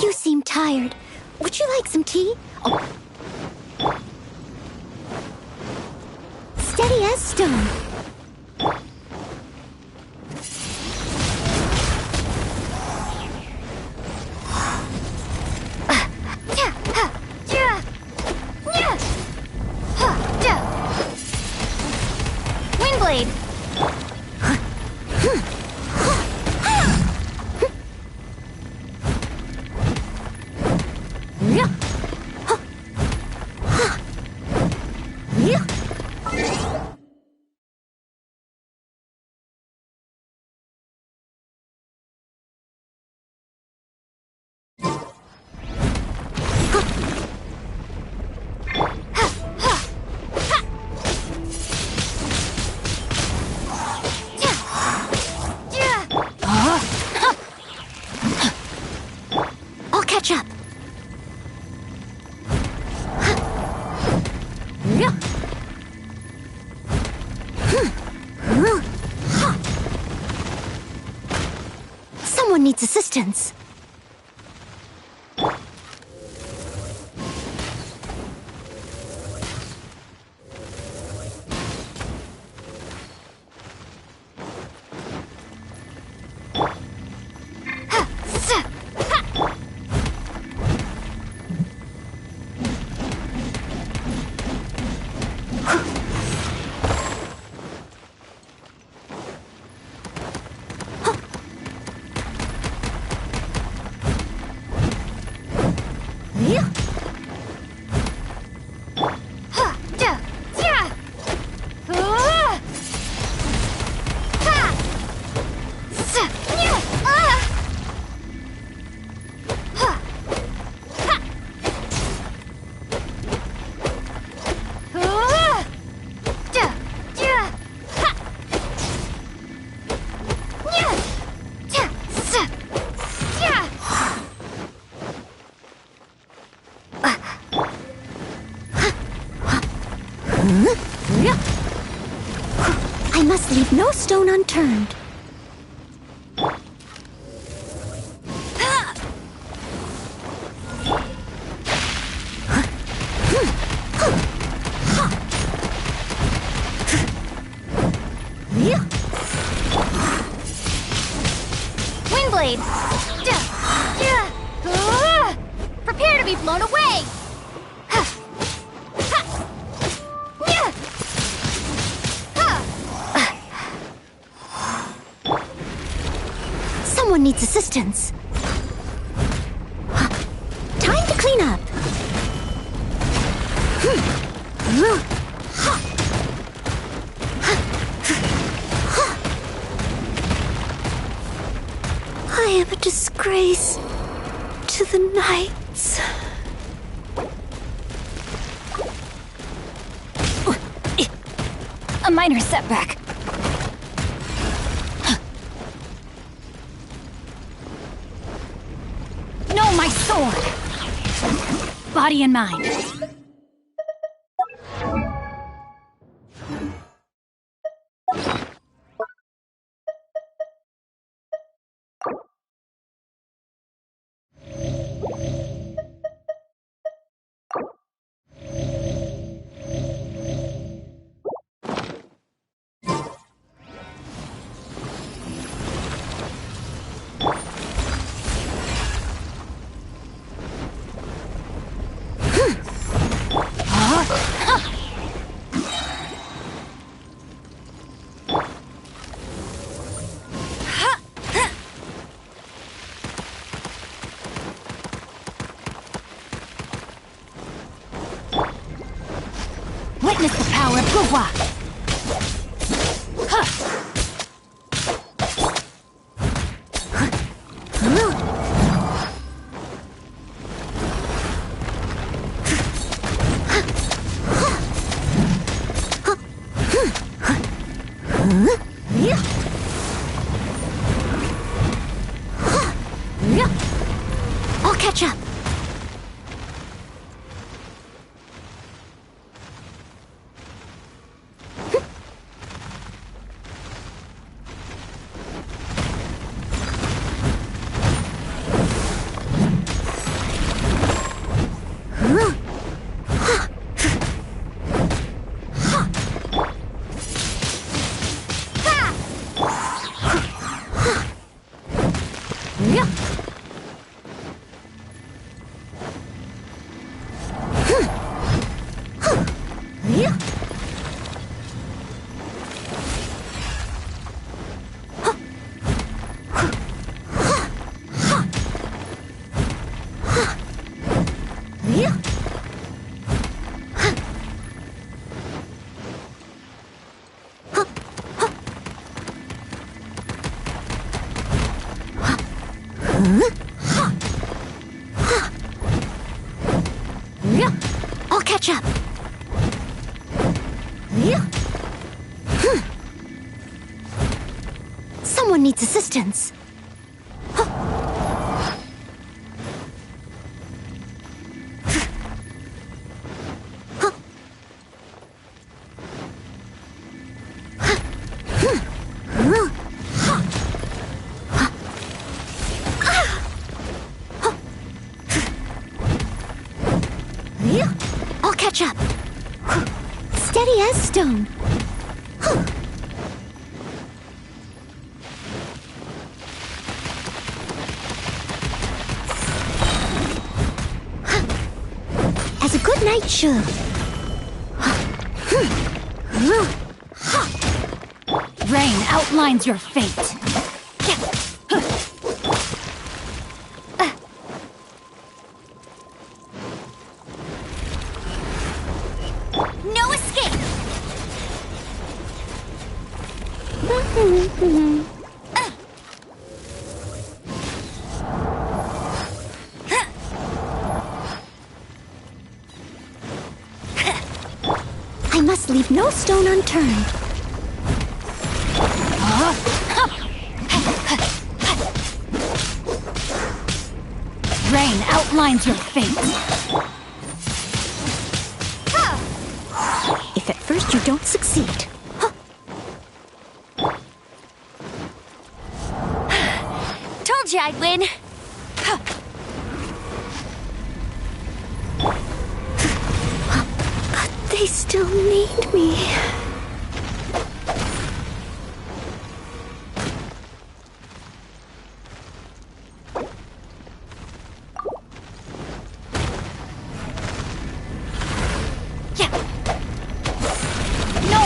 You seem tired. Would you like some tea? Oh. Steady as stone. Windblade. I'll catch up. Someone needs assistance. I must leave no stone unturned. Windblade! Prepare to be blown away! Someone needs assistance. Time to clean up. I am a disgrace to the knights. A minor setback. No, my sword! Body and mind. Witness the power of Gugwa! I'll catch up. I'll catch up. Someone needs assistance. I'll catch up. Steady as stone. As a good knight should. Rain outlines your fate. No escape! I must leave no stone unturned. Rain outlines your fate. If it you don't succeed. Huh. Told you I'd win. But they still need me.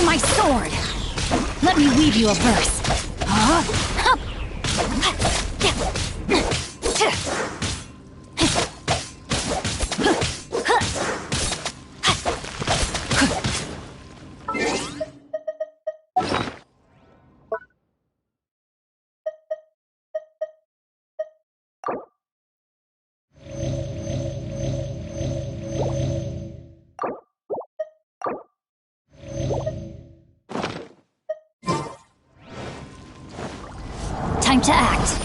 My sword! Let me weave you a verse. Time to act.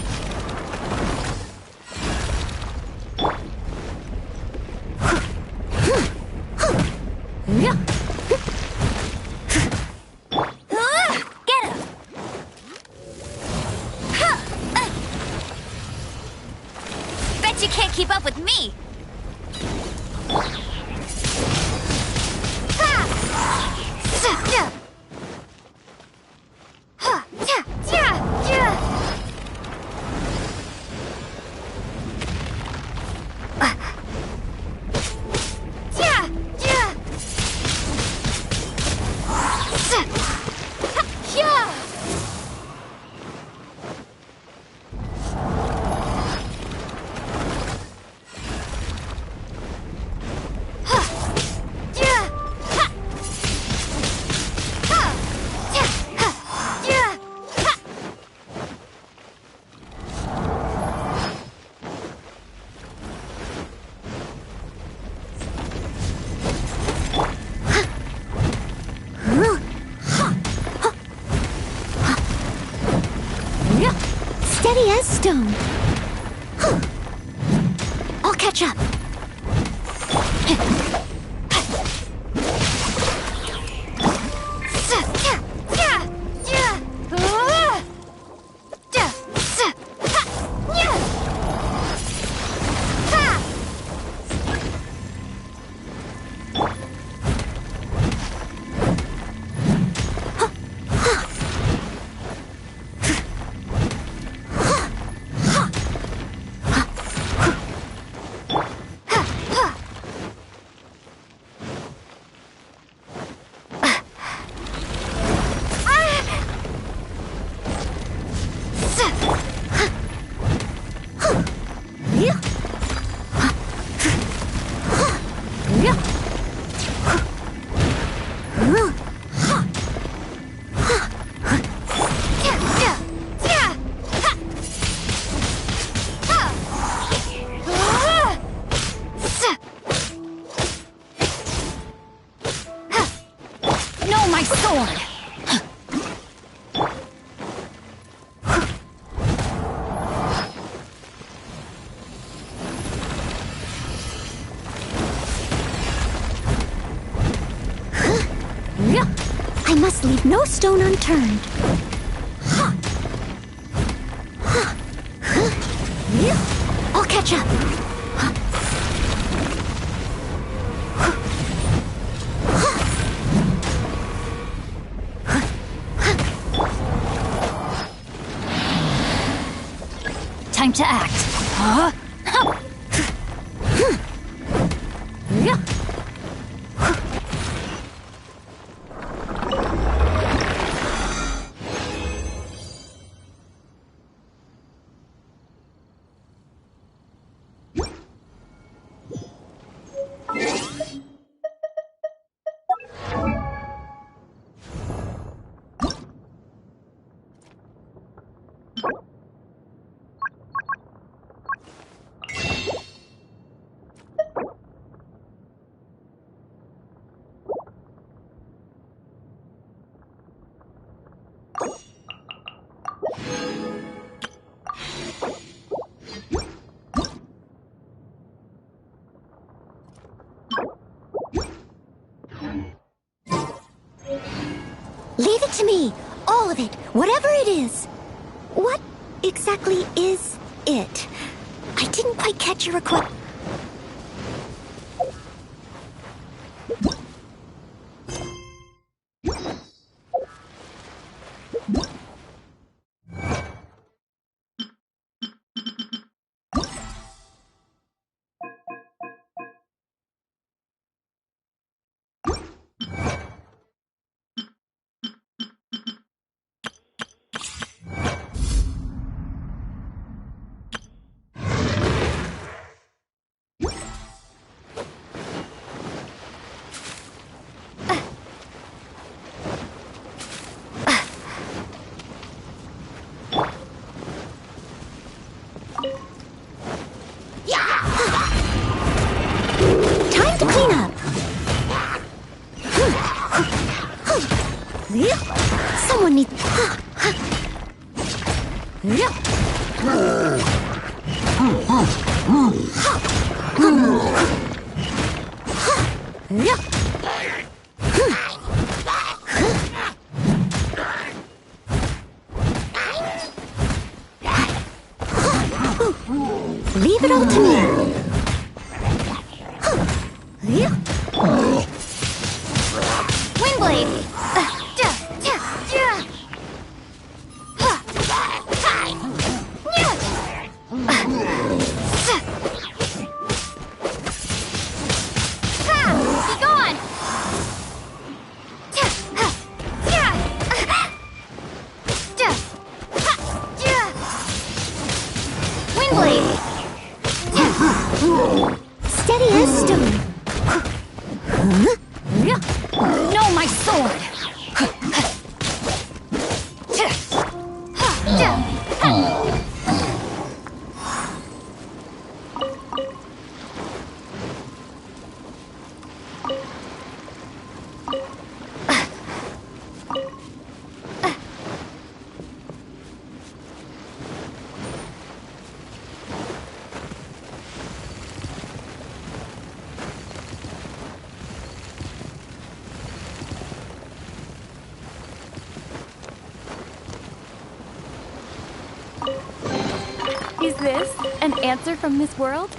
Get him! Bet you can't keep up with me! Steady as stone. I'll catch up. My sword! I must leave no stone unturned. I'll catch up. Time to act. it to me! All of it, whatever it is. What exactly is it? I didn't quite catch your request. Time to clean up. Someone needs... Leave it all to me. Windblade! Be gone! Windblade! Steady as stone. No, my sword! Is this an answer from this world?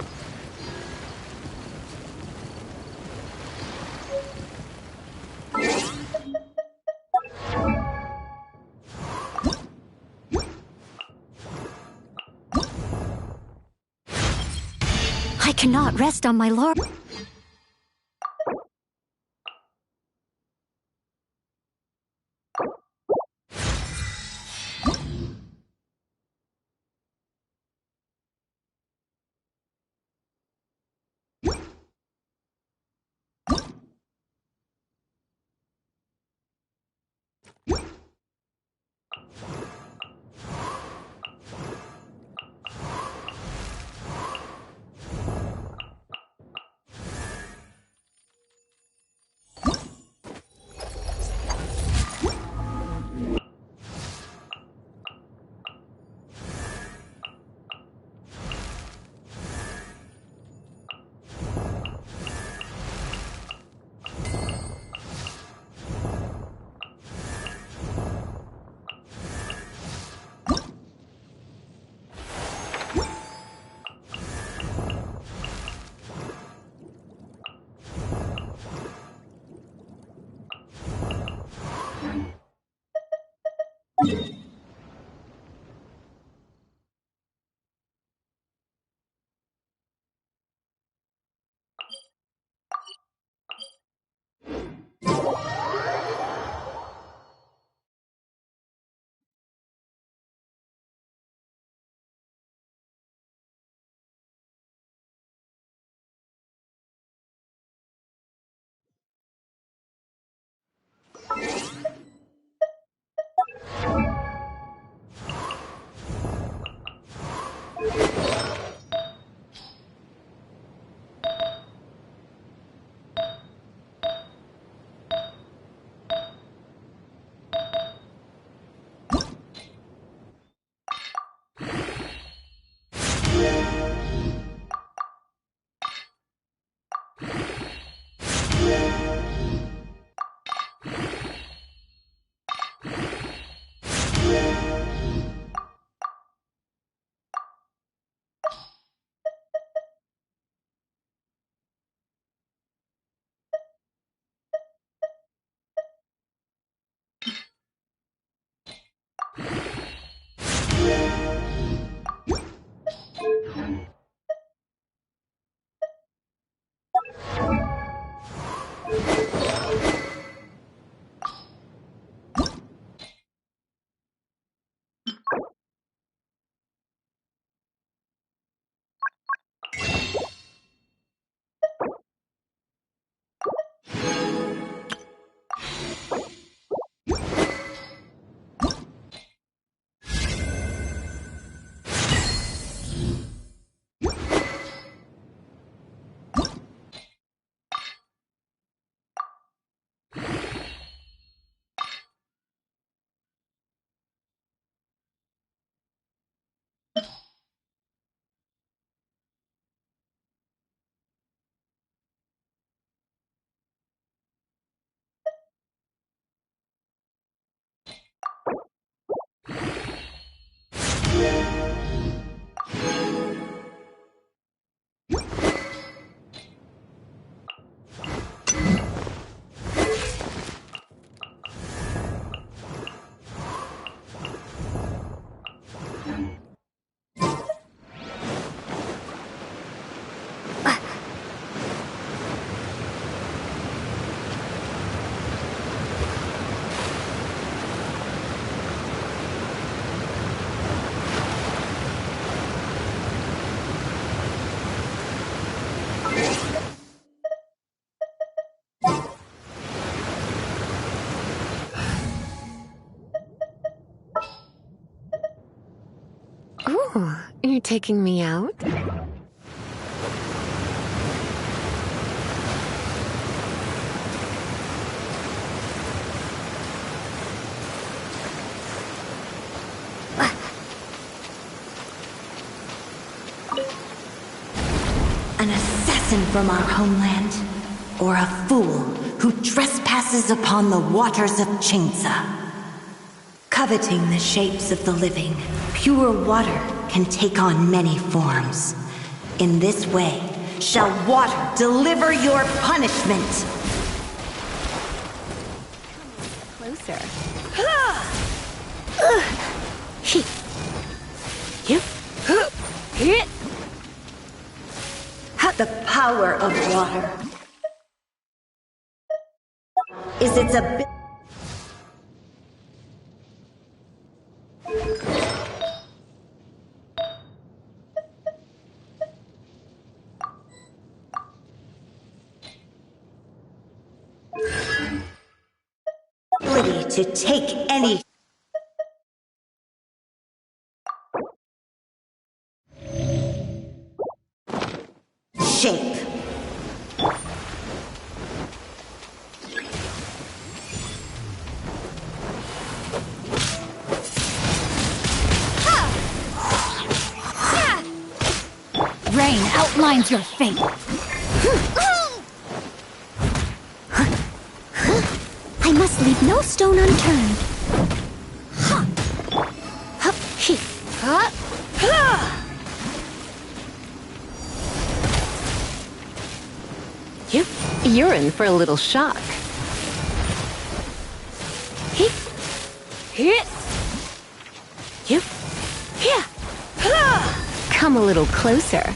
I cannot rest on my laurels. Oh, you're taking me out? An assassin from our homeland, or a fool who trespasses upon the waters of Chingsa. Coveting the shapes of the living, pure water can take on many forms. In this way, shall water deliver your punishment. Closer. The power of water is its ability to take any shape. Rain outlines your fate. I must leave no stone unturned. You're in for a little shock. Come a little closer.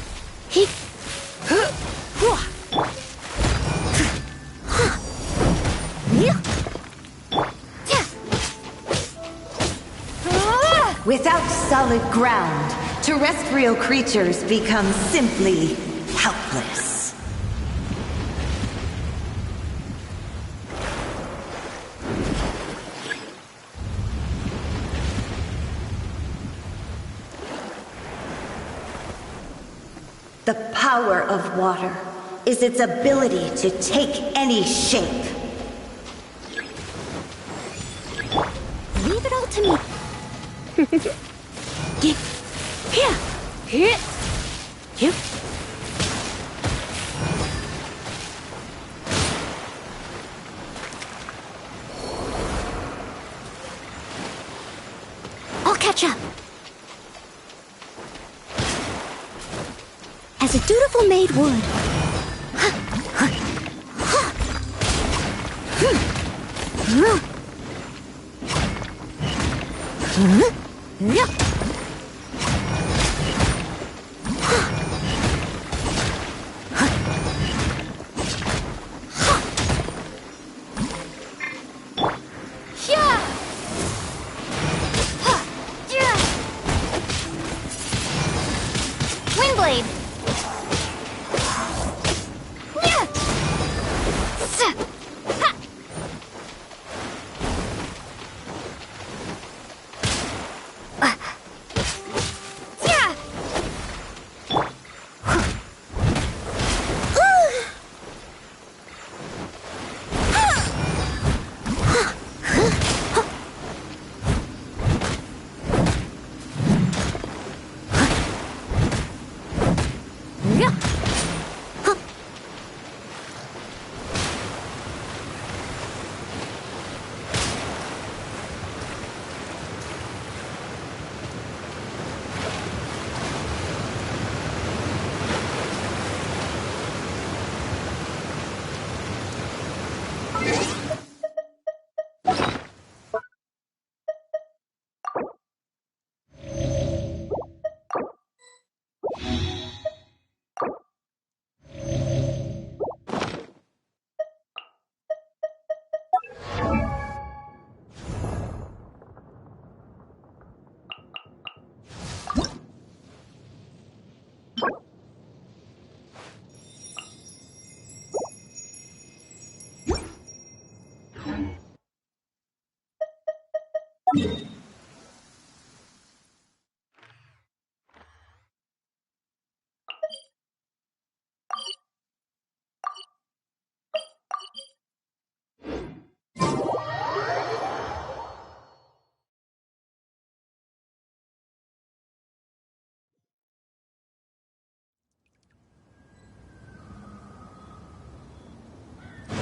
Without solid ground, terrestrial creatures become simply helpless. The power of water is its ability to take any shape. Leave it all to me. I'll catch up. As a dutiful maid would.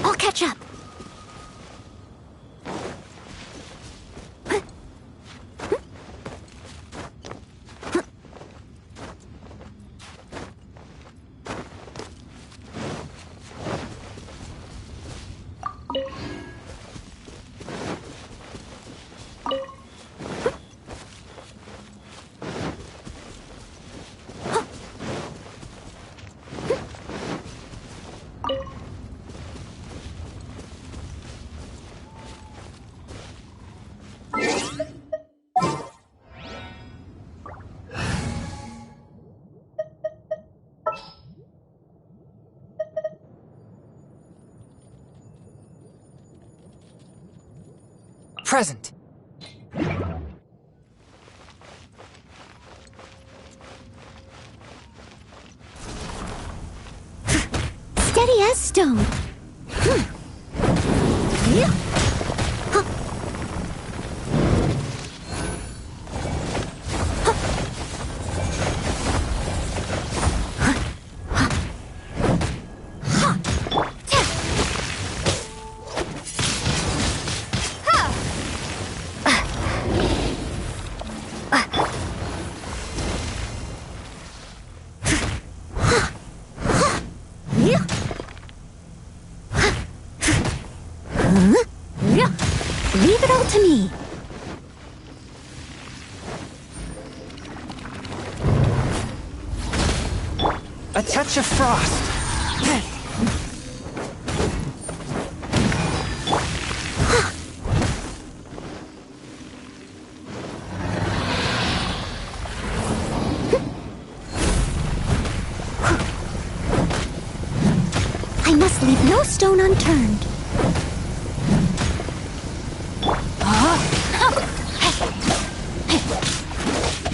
I'll catch up. Present. Steady as stone. Yeah. Leave it all to me. A touch of frost. I must leave no stone unturned.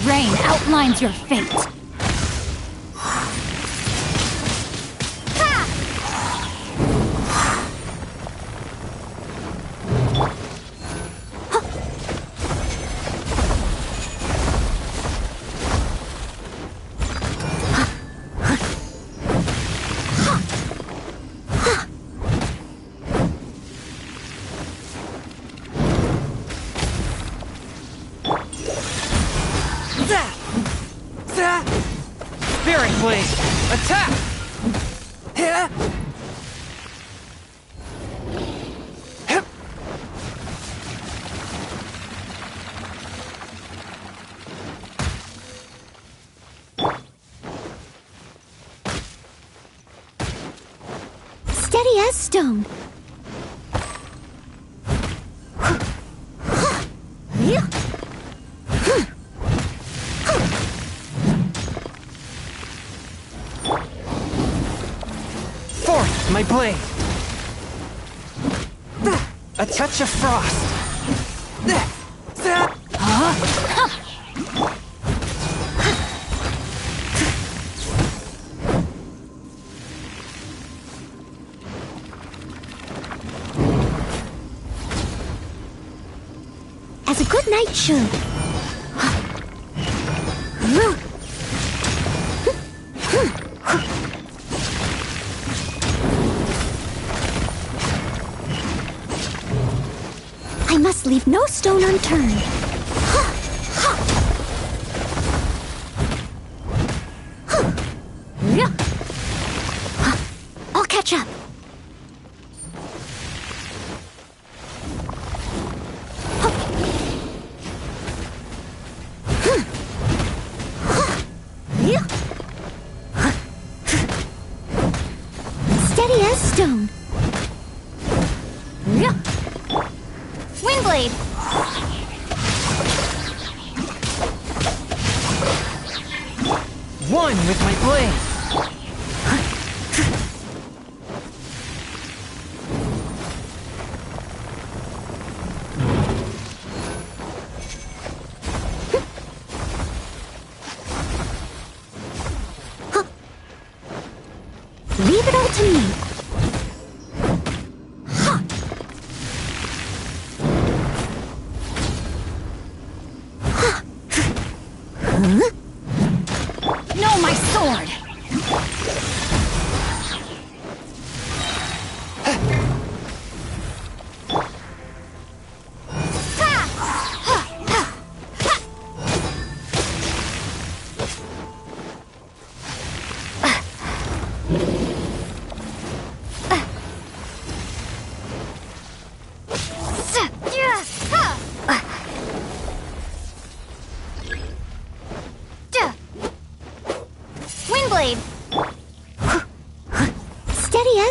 Rain outlines your fate. Spirit Blade! Attack! Yeah. Steady as stone. Forth, my blade! A touch of frost! As a good knight should. I must leave no stone unturned. I'll catch up. Steady as stone. Windblade! One with my blade!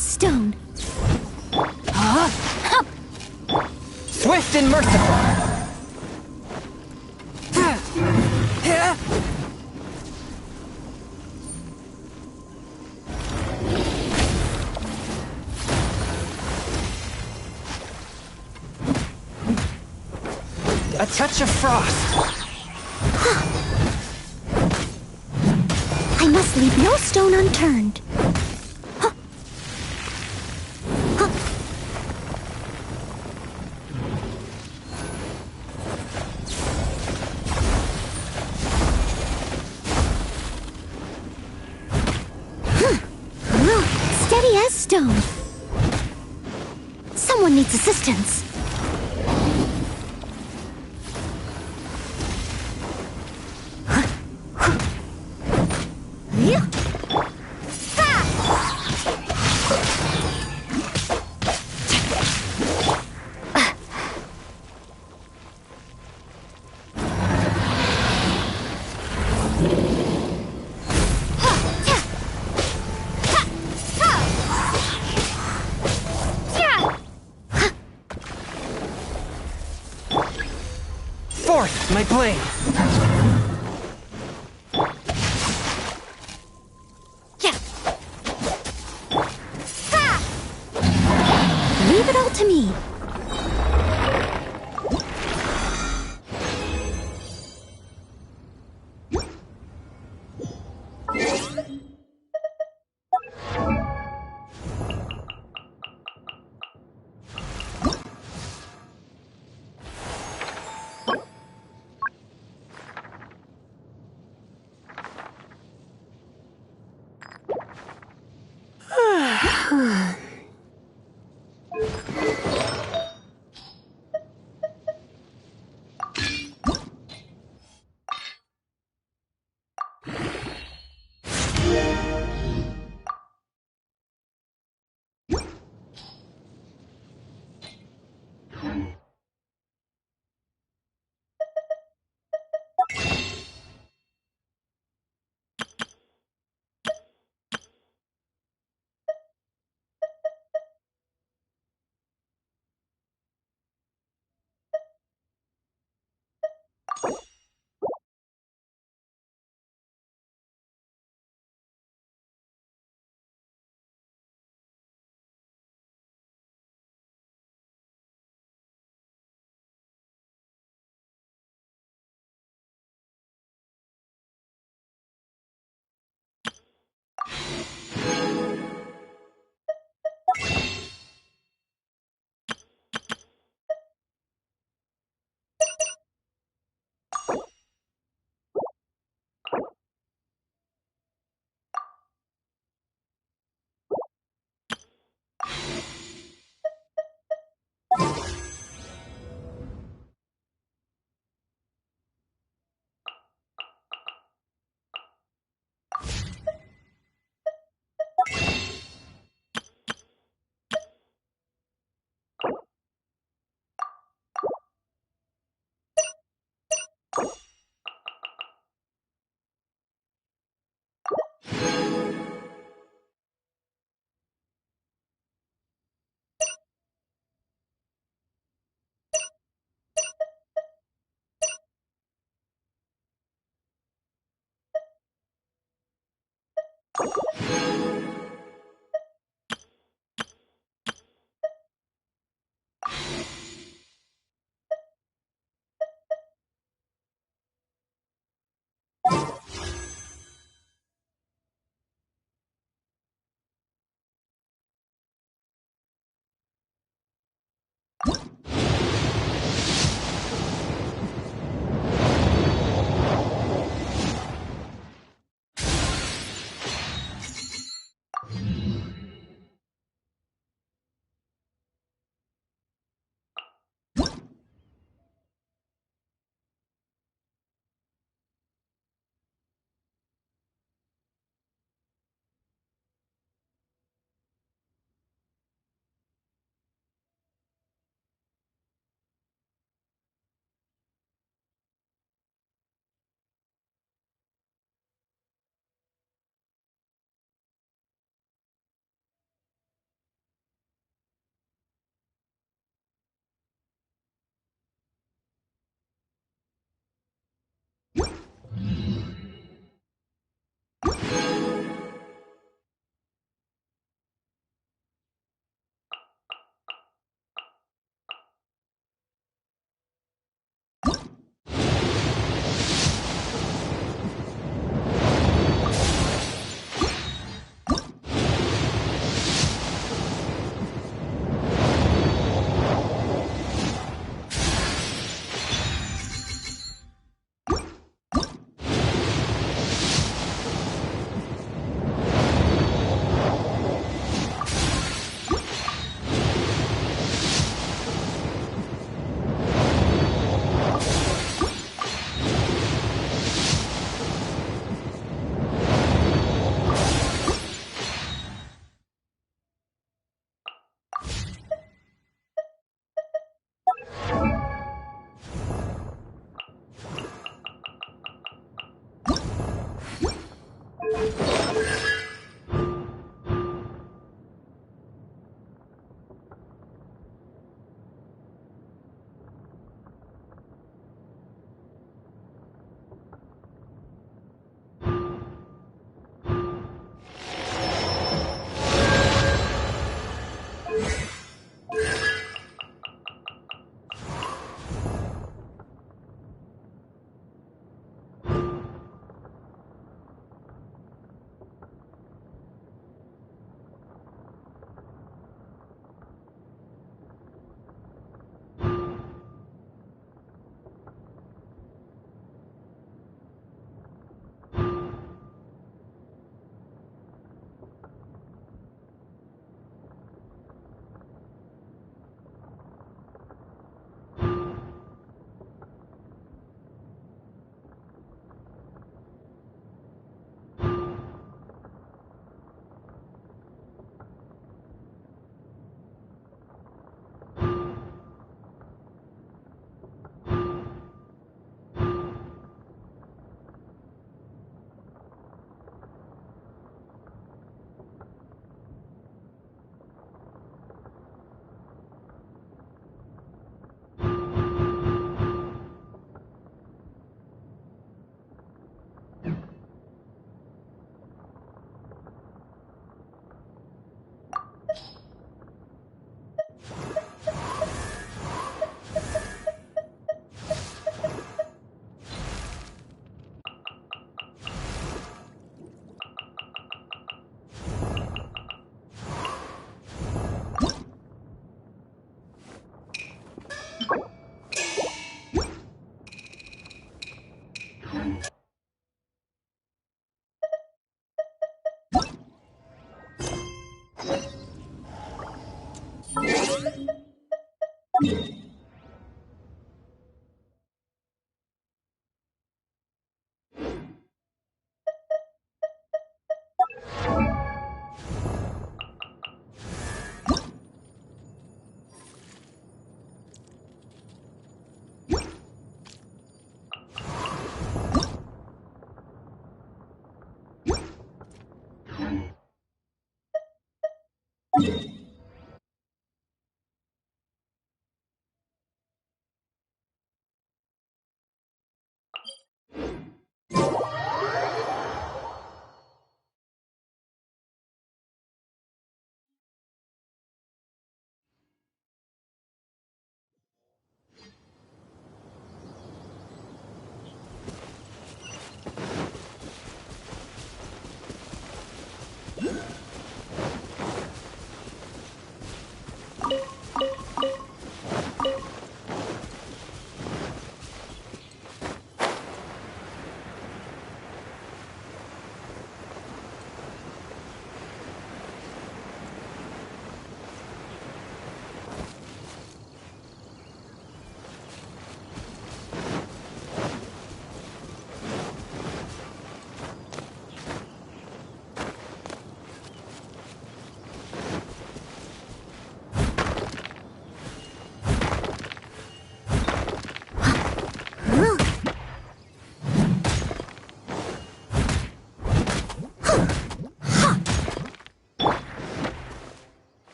S stone. Swift and merciful. A touch of frost. I must leave no stone unturned. Steady as stone. Someone needs assistance. Forth, my blade. Leave it all to me.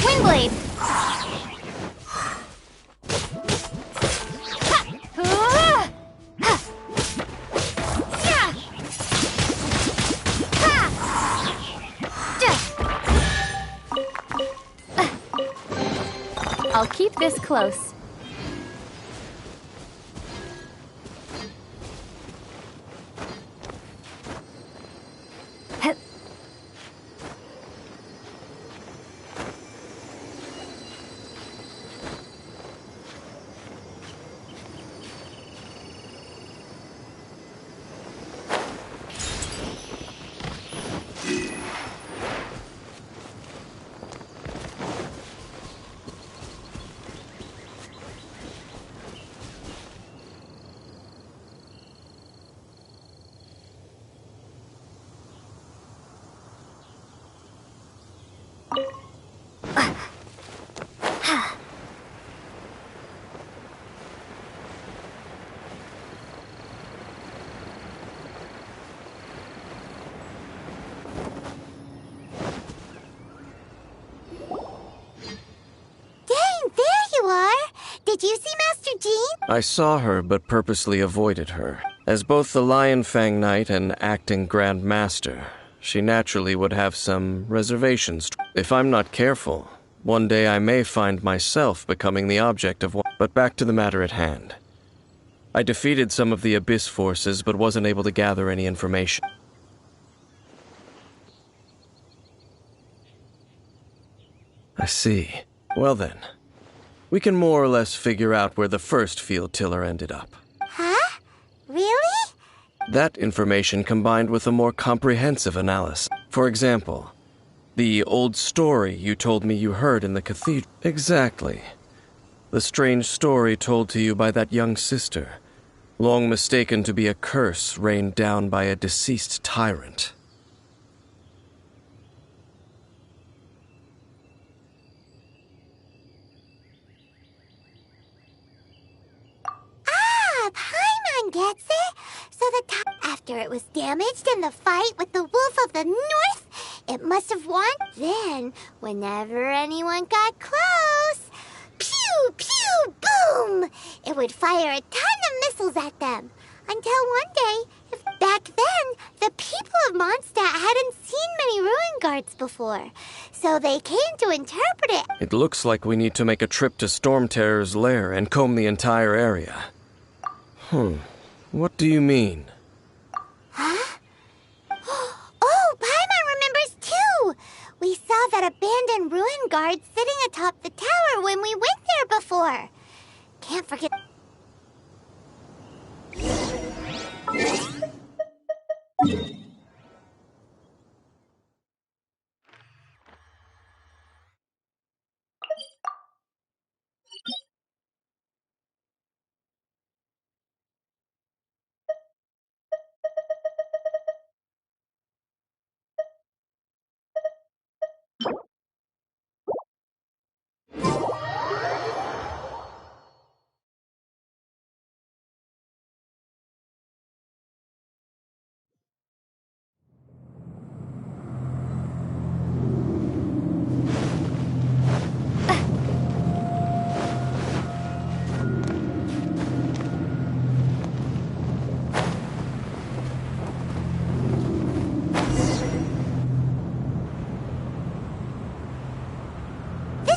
Windblade! I'll keep this close. Did you see Master Jean? I saw her, but purposely avoided her. As both the Lion Fang Knight and acting Grand Master, she naturally would have some reservations. If I'm not careful, one day I may find myself becoming the object of one. But back to the matter at hand. I defeated some of the Abyss forces, but wasn't able to gather any information. I see. Well then. We can more or less figure out where the first field tiller ended up. Huh? Really? That information combined with a more comprehensive analysis. For example, the old story you told me you heard in the cathedral. Exactly. The strange story told to you by that young sister, long mistaken to be a curse rained down by a deceased tyrant. Gets it? So the top, after it was damaged in the fight with the Wolf of the North, it must have won. Then, whenever anyone got close, pew, pew, boom! It would fire a ton of missiles at them. Until one day, back then, the people of Mondstadt hadn't seen many ruin guards before. So they came to interpret it. It looks like we need to make a trip to Storm Terror's lair and comb the entire area. What do you mean? Huh? Oh, Paimon remembers too! We saw that abandoned ruin guard sitting atop the tower when we went there before. Can't forget...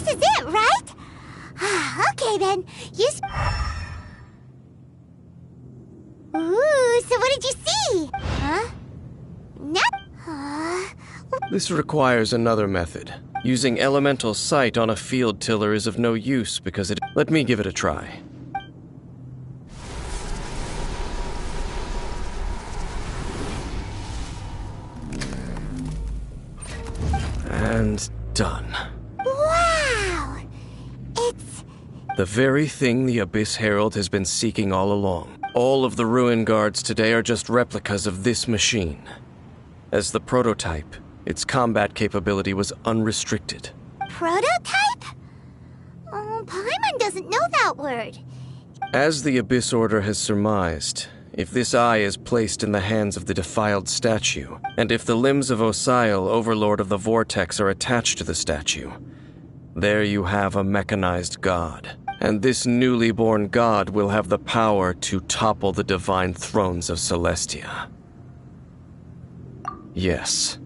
this is it, right? Okay then, Ooh, so what did you see? Huh? This requires another method. Using elemental sight on a field tiller is of no use because it... Let me give it a try. And done. Wow! It's... The very thing the Abyss Herald has been seeking all along. All of the Ruin Guards today are just replicas of this machine. As the prototype, its combat capability was unrestricted. Prototype? Paimon doesn't know that word. As the Abyss Order has surmised, if this eye is placed in the hands of the defiled statue, and if the limbs of Osial, Overlord of the Vortex, are attached to the statue, there you have a mechanized god. And this newly born god will have the power to topple the divine thrones of Celestia. Yes.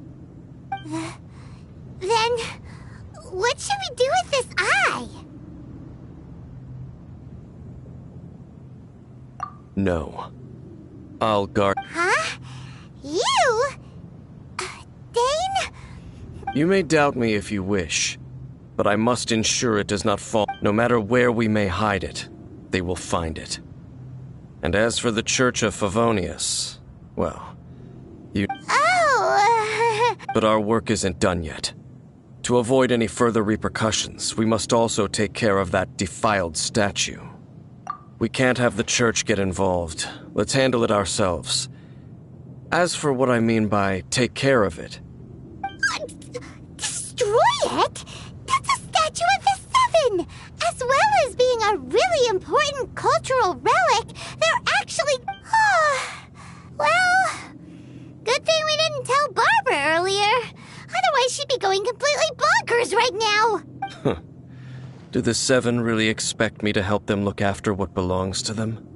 Then, what should we do with this eye? No. I'll guard... Huh? You? Dane? You may doubt me if you wish, but I must ensure it does not fall. No matter where we may hide it, they will find it. And as for the Church of Favonius, well, you... Oh! But our work isn't done yet. To avoid any further repercussions, we must also take care of that defiled statue. We can't have the Church get involved. Let's handle it ourselves. As for what I mean by take care of it... Destroy it? That's a statue of the Seven! As well as being a really important cultural relic, they're actually... Well, good thing we didn't tell Barbara earlier. Otherwise she'd be going completely bonkers right now. Do the Seven really expect me to help them look after what belongs to them?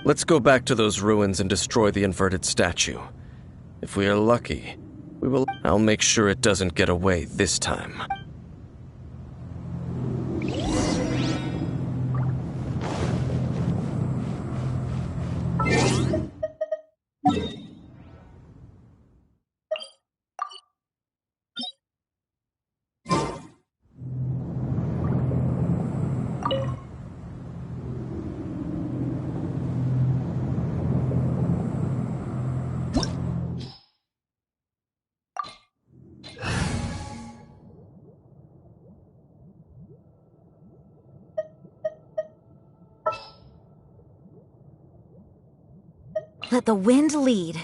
Let's go back to those ruins and destroy the inverted statue. If we are lucky, we will... I'll make sure it doesn't get away this time. Let the wind lead.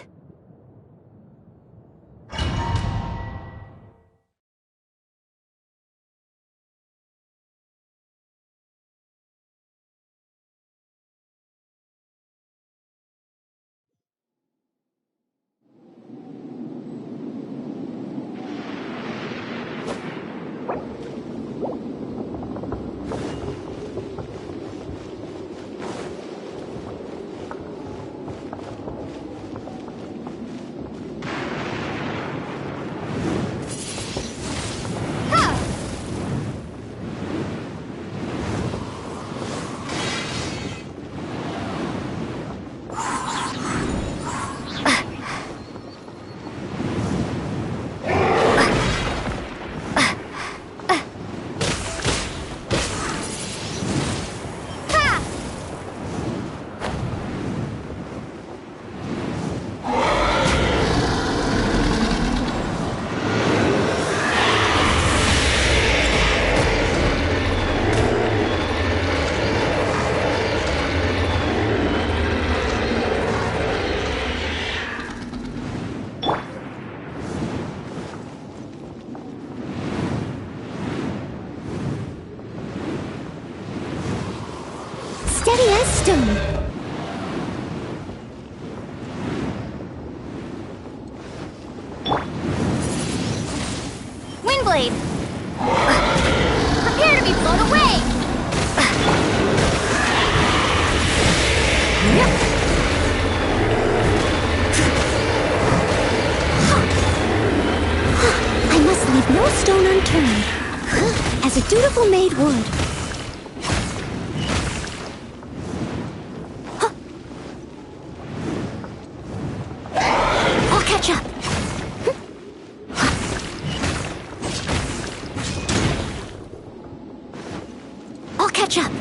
Steady as stone. Windblade! Prepare to be blown away! I must leave no stone unturned. As as a dutiful maid would. Huh. I'll catch up. I'll catch up.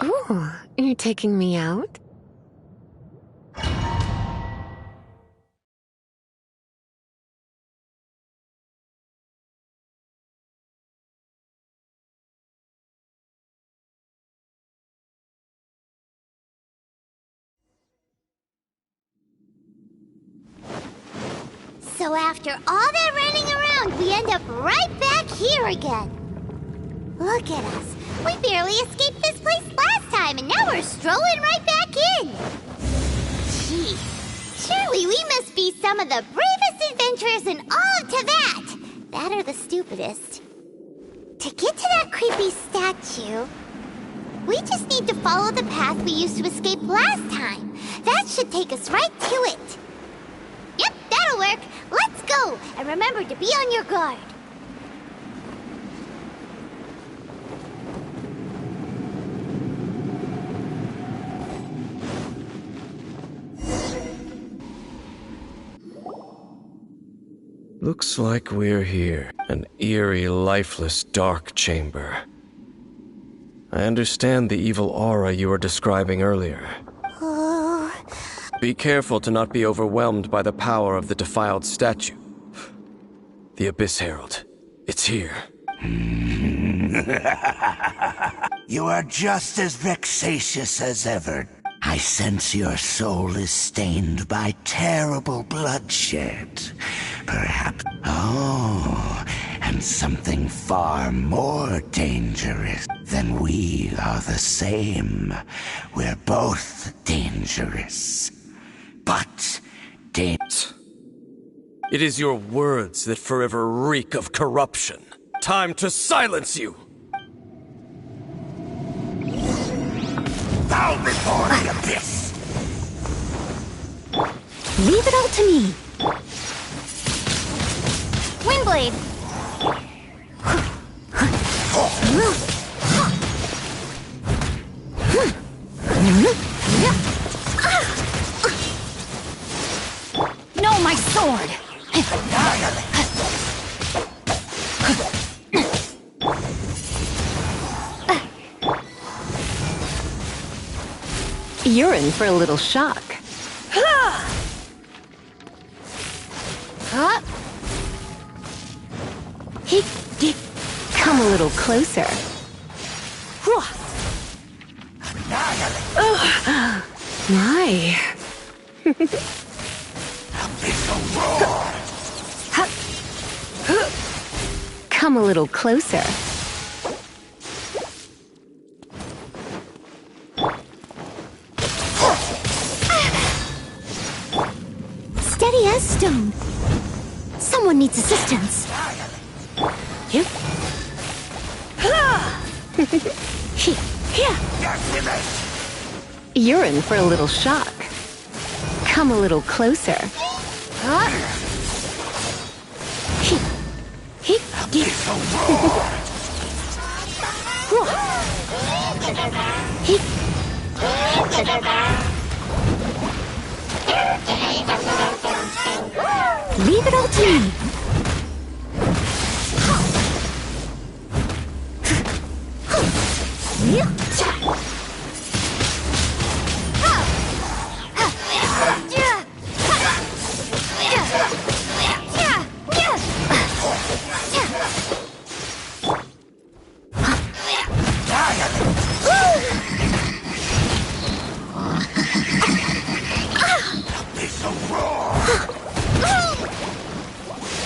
Ooh, you're taking me out? So after all that running around, we end up right back here again. Look at us. We barely escaped this place last time, and now we're strolling right back in. Gee, surely we must be some of the bravest adventurers in all of Tibet. That or the stupidest. To get to that creepy statue, we just need to follow the path we used to escape last time. That should take us right to it. Yep, that'll work. Let's go, and remember to be on your guard. Looks like we're here. An eerie, lifeless, dark chamber. I understand the evil aura you were describing earlier. Oh. Be careful to not be overwhelmed by the power of the defiled statue. The Abyss Herald. It's here. You are just as vexatious as ever. I sense your soul is stained by terrible bloodshed. Perhaps... Oh, and something far more dangerous. Then we are the same. We're both dangerous. But It is your words that forever reek of corruption. Time to silence you! bow before the abyss! Leave it all to me. Windblade! No, my sword! You're in for a little shock. Come a little closer. My. Come a little closer. Steady as stone. Someone needs assistance. Yep. You're in for a little shock. Come a little closer. Leave it all to me.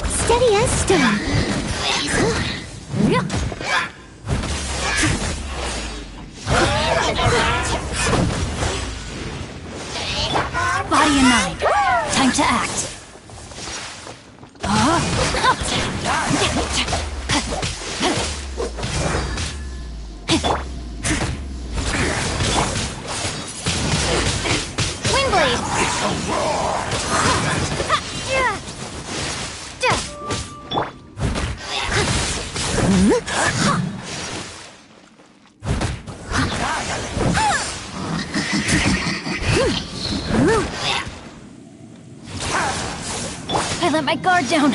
Steady as stone. Body and mind. Time to act. Windblade! I let my guard down.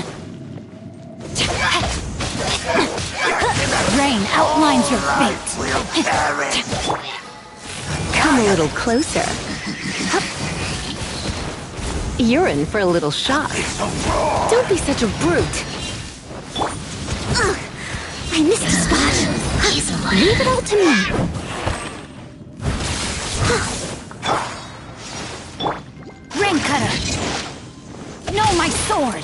Rain outlines your fate. Come a little closer. You're in for a little shock. Don't be such a brute. I missed a spot. Leave it all to me. Rain cutter. No, my sword.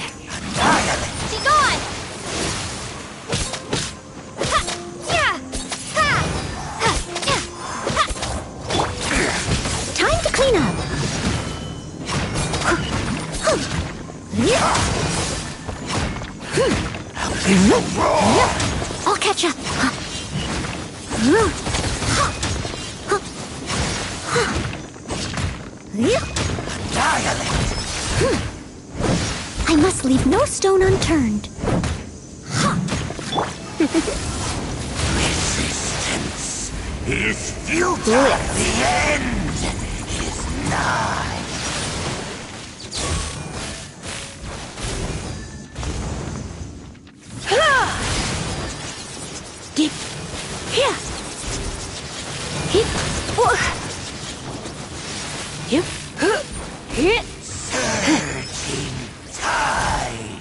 Be gone. Time to clean up. I'll catch up. I must leave no stone unturned. Resistance is futile. The end is nigh. Dip. Here. Hip. Yep. Hit. Surging tide.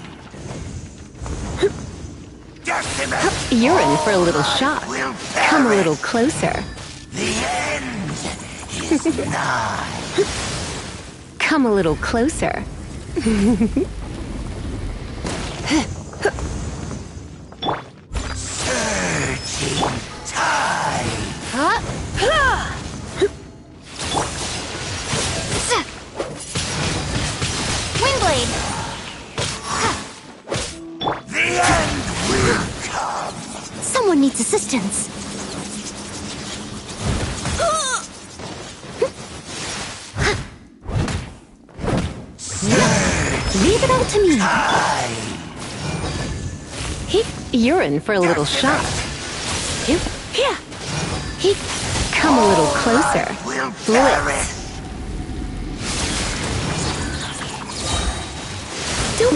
Decimate. You're in for a little shock. Will Come a perish. little closer. The end is nigh. Come a little closer. it all to me. You're in for a little shock. Here. Come a little closer. Blitz.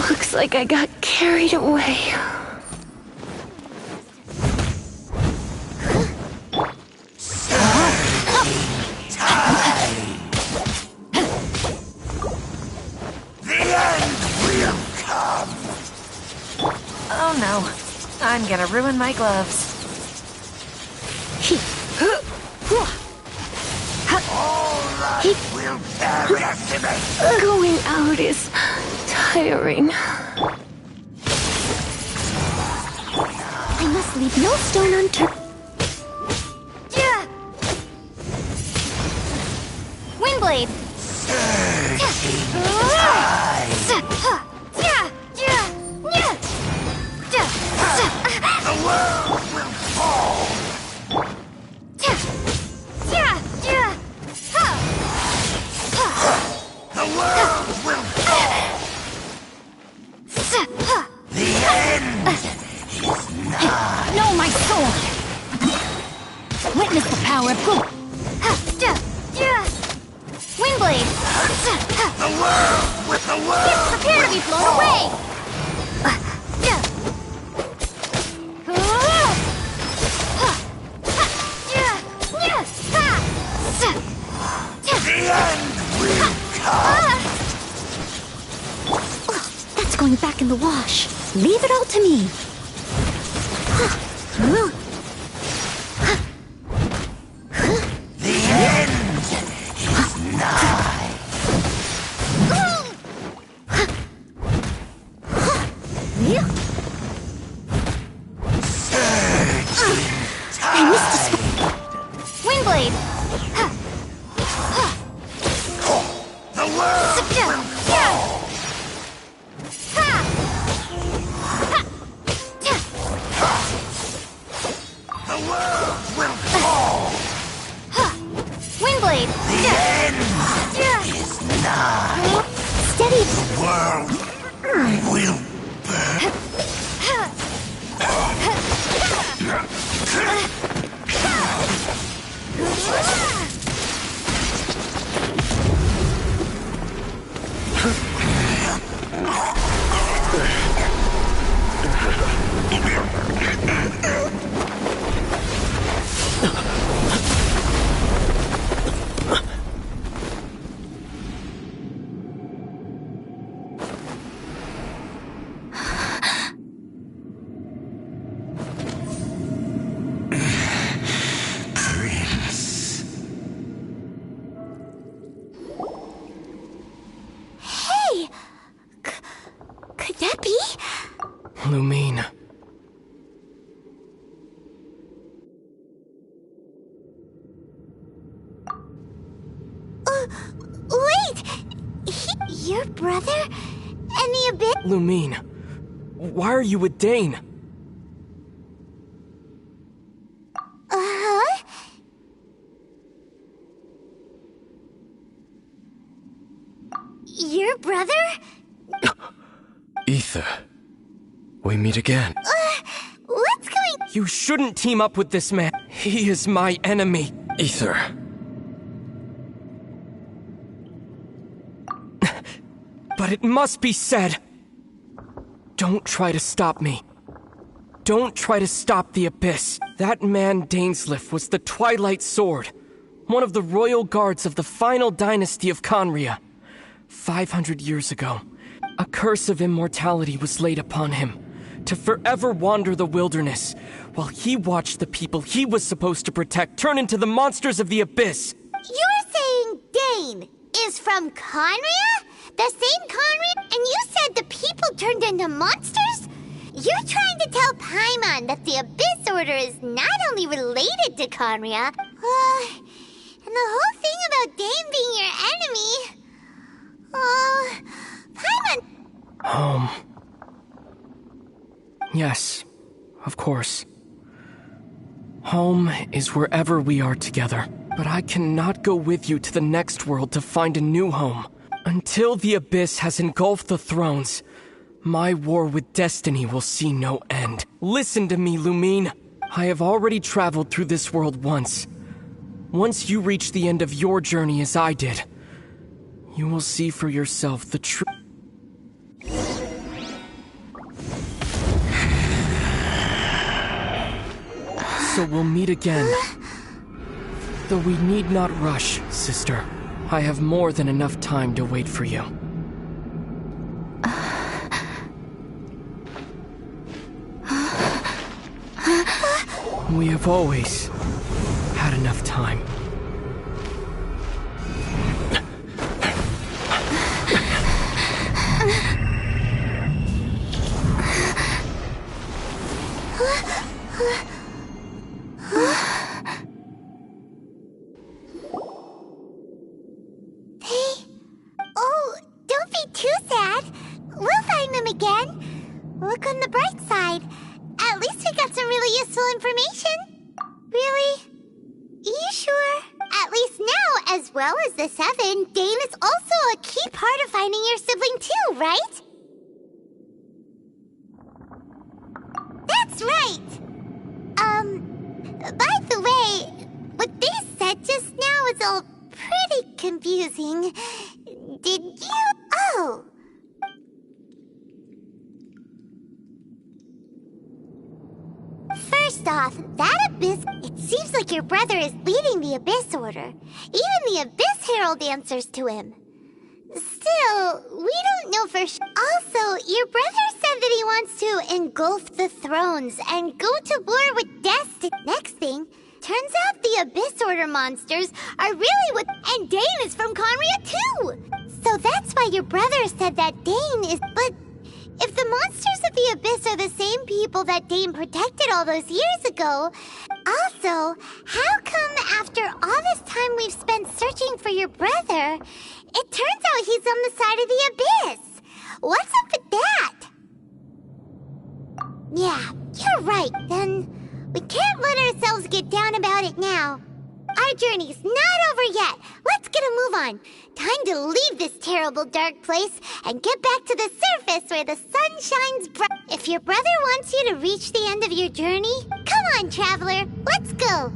Looks like I got carried away. Oh no, I'm gonna ruin my gloves. Going out is tiring. I must leave no stone unturned. Windblade! The world will fall. The world will fall. The end is nigh. No, my sword! Witness the power of good. Windblade! The world with the world. Prepare to be blown away! The end will come. That's going back in the wash. Leave it all to me. The end is nigh. I missed a Windblade! The world will fall. The world will fall. Windblade! The end is nigh. steady. The world will burn. Prince. Hey! Could that be? Lumine. Wait! Your brother? And the Abyss? Lumine. Why are you with Dane? Uh-huh. Your brother? Ether. We meet again. What's going... You shouldn't team up with this man. He is my enemy. Ether. But it must be said. Don't try to stop me. Don't try to stop the Abyss. That man Dainsleif was the Twilight Sword, one of the royal guards of the final dynasty of Conria. 500 years ago, a curse of immortality was laid upon him, to forever wander the wilderness, while he watched the people he was supposed to protect turn into the monsters of the Abyss. You're saying Dane is from Conria? The same Conria? And you said the people turned into monsters? You're trying to tell Paimon that the Abyss Order is not only related to Conria, and the whole thing about Dane being your enemy... Paimon... Home. Yes, of course. Home is wherever we are together. But I cannot go with you to the next world to find a new home. Until the abyss has engulfed the thrones, my war with destiny will see no end. Listen to me, Lumine. I have already traveled through this world once. Once you reach the end of your journey as I did, you will see for yourself the truth. So we'll meet again. Though we need not rush, sister. I have more than enough time to wait for you. We have always had enough time. Oh, don't be too sad. We'll find them again. Look on the bright side. At least we got some really useful information. Really? You sure? At least now, as well as the 7, Dane is also a key part of finding your sibling too, right? That's right! By the way, what they said just now is all pretty confusing. Did you... Oh! First off, that Abyss... It seems like your brother is leading the Abyss Order. Even the Abyss Herald answers to him. Still, we don't know for sure. Also, your brother said that he wants to engulf the thrones and go to war with Destiny. Next thing, turns out the Abyss Order monsters are really what... And Dane is from Conria too! So that's why your brother said that Dane is... But if the monsters of the Abyss are the same people that Dane protected all those years ago... Also, how come after all this time we've spent searching for your brother, it turns out he's on the side of the Abyss? What's up with that? Yeah, you're right. Then we can't let ourselves get down about it now. Our journey's not over yet. Let's get a move on. Time to leave this terrible dark place and get back to the surface where the sun shines bright. If your brother wants you to reach the end of your journey, come on, traveler. Let's go.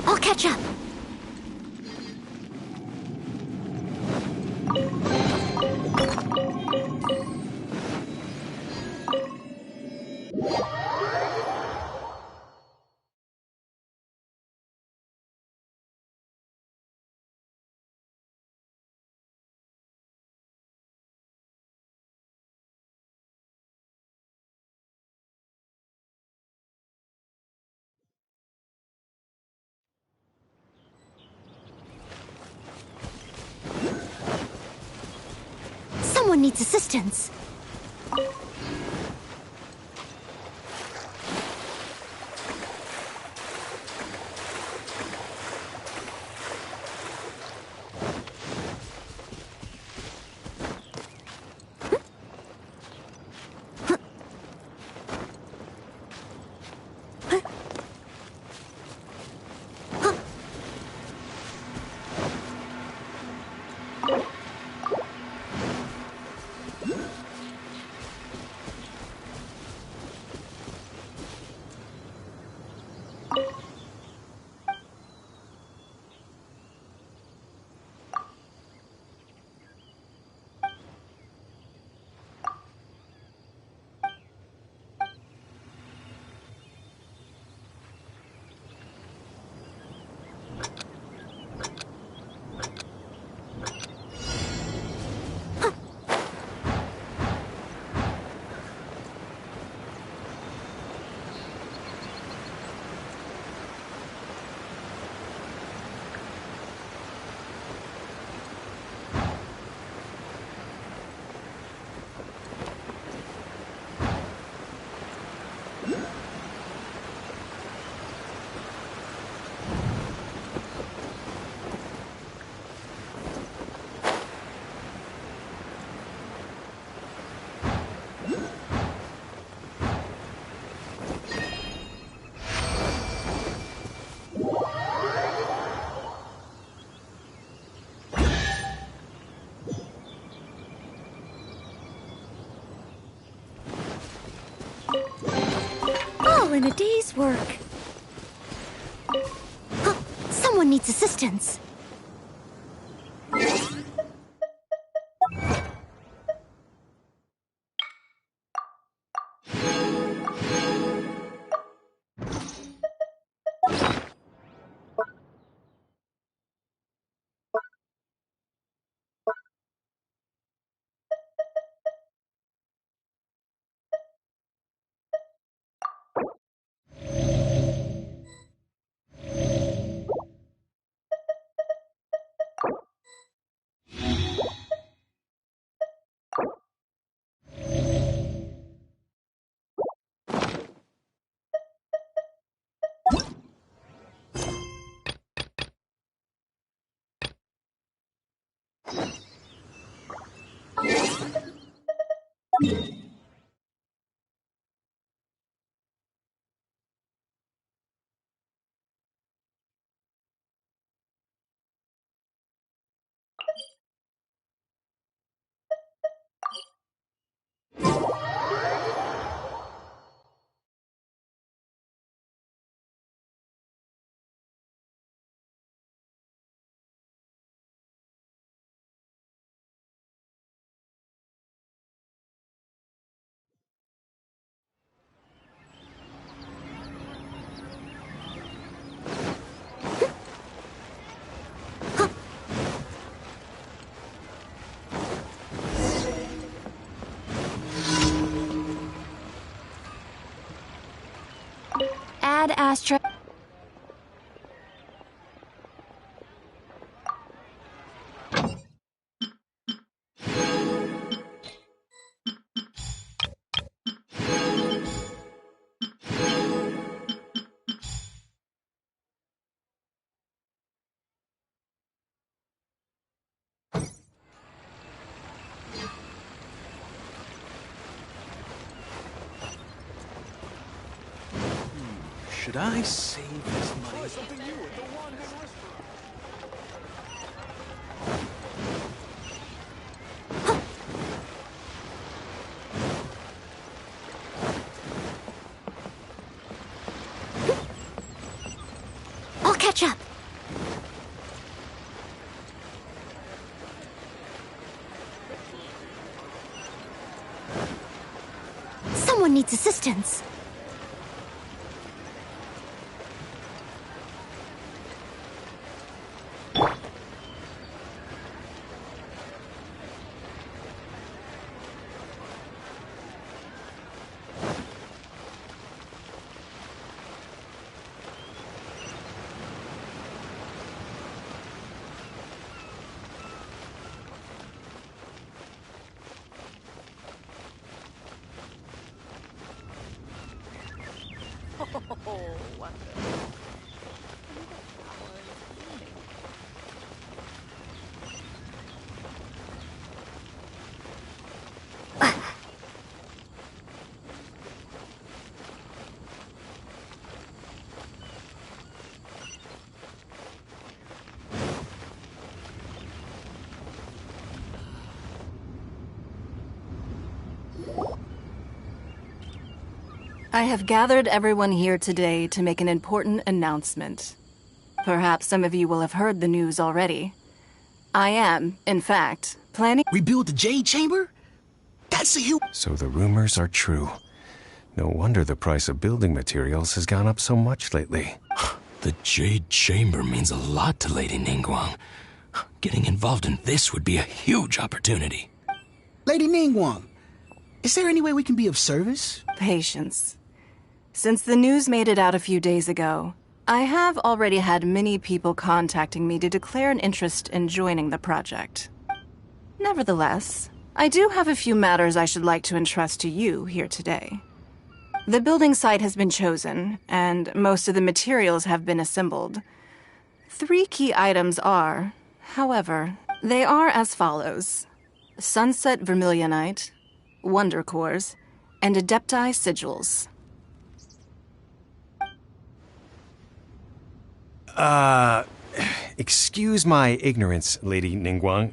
I'll catch up. Someone needs assistance. in a day's work. Huh, someone needs assistance. Add astra. Should I save this money? I'll catch up. Someone needs assistance. I have gathered everyone here today to make an important announcement. Perhaps some of you will have heard the news already. I am, in fact, planning— Rebuild the Jade Chamber? That's a huge— So the rumors are true. No wonder the price of building materials has gone up so much lately. The Jade Chamber means a lot to Lady Ningguang. Getting involved in this would be a huge opportunity. Lady Ningguang, is there any way we can be of service? Patience. Since the news made it out a few days ago, I have already had many people contacting me to declare an interest in joining the project. Nevertheless, I do have a few matters I should like to entrust to you here today. The building site has been chosen, and most of the materials have been assembled. 3 key items are, however, they are as follows: Sunset Vermilionite, Wonder Cores, and Adepti Sigils. Excuse my ignorance, Lady Ningguang.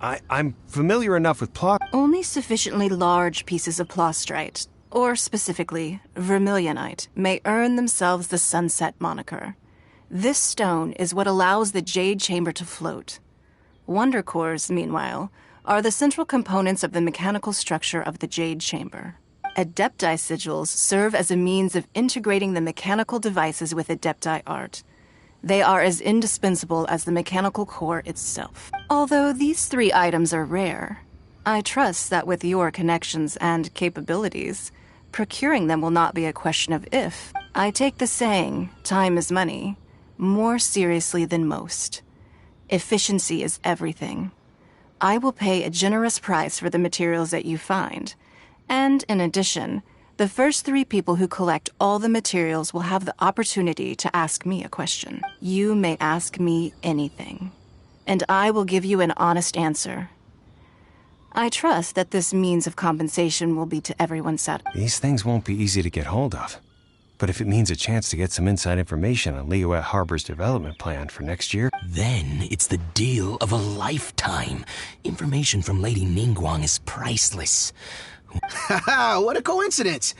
I'm familiar enough with plot— Only sufficiently large pieces of plastrite, or specifically vermilionite, may earn themselves the Sunset moniker. This stone is what allows the Jade Chamber to float. Wonder cores, meanwhile, are the central components of the mechanical structure of the Jade Chamber. Adepti sigils serve as a means of integrating the mechanical devices with Adepti art. They are as indispensable as the mechanical core itself. Although these 3 items are rare, I trust that with your connections and capabilities, procuring them will not be a question of if. I take the saying, time is money, more seriously than most. Efficiency is everything. I will pay a generous price for the materials that you find, and in addition, the first 3 people who collect all the materials will have the opportunity to ask me a question. You may ask me anything, and I will give you an honest answer. I trust that this means of compensation will be to everyone's satisfaction. These things won't be easy to get hold of. But if it means a chance to get some inside information on Liyue Harbor's development plan for next year... Then it's the deal of a lifetime. Information from Lady Ningguang is priceless. Haha, what a coincidence.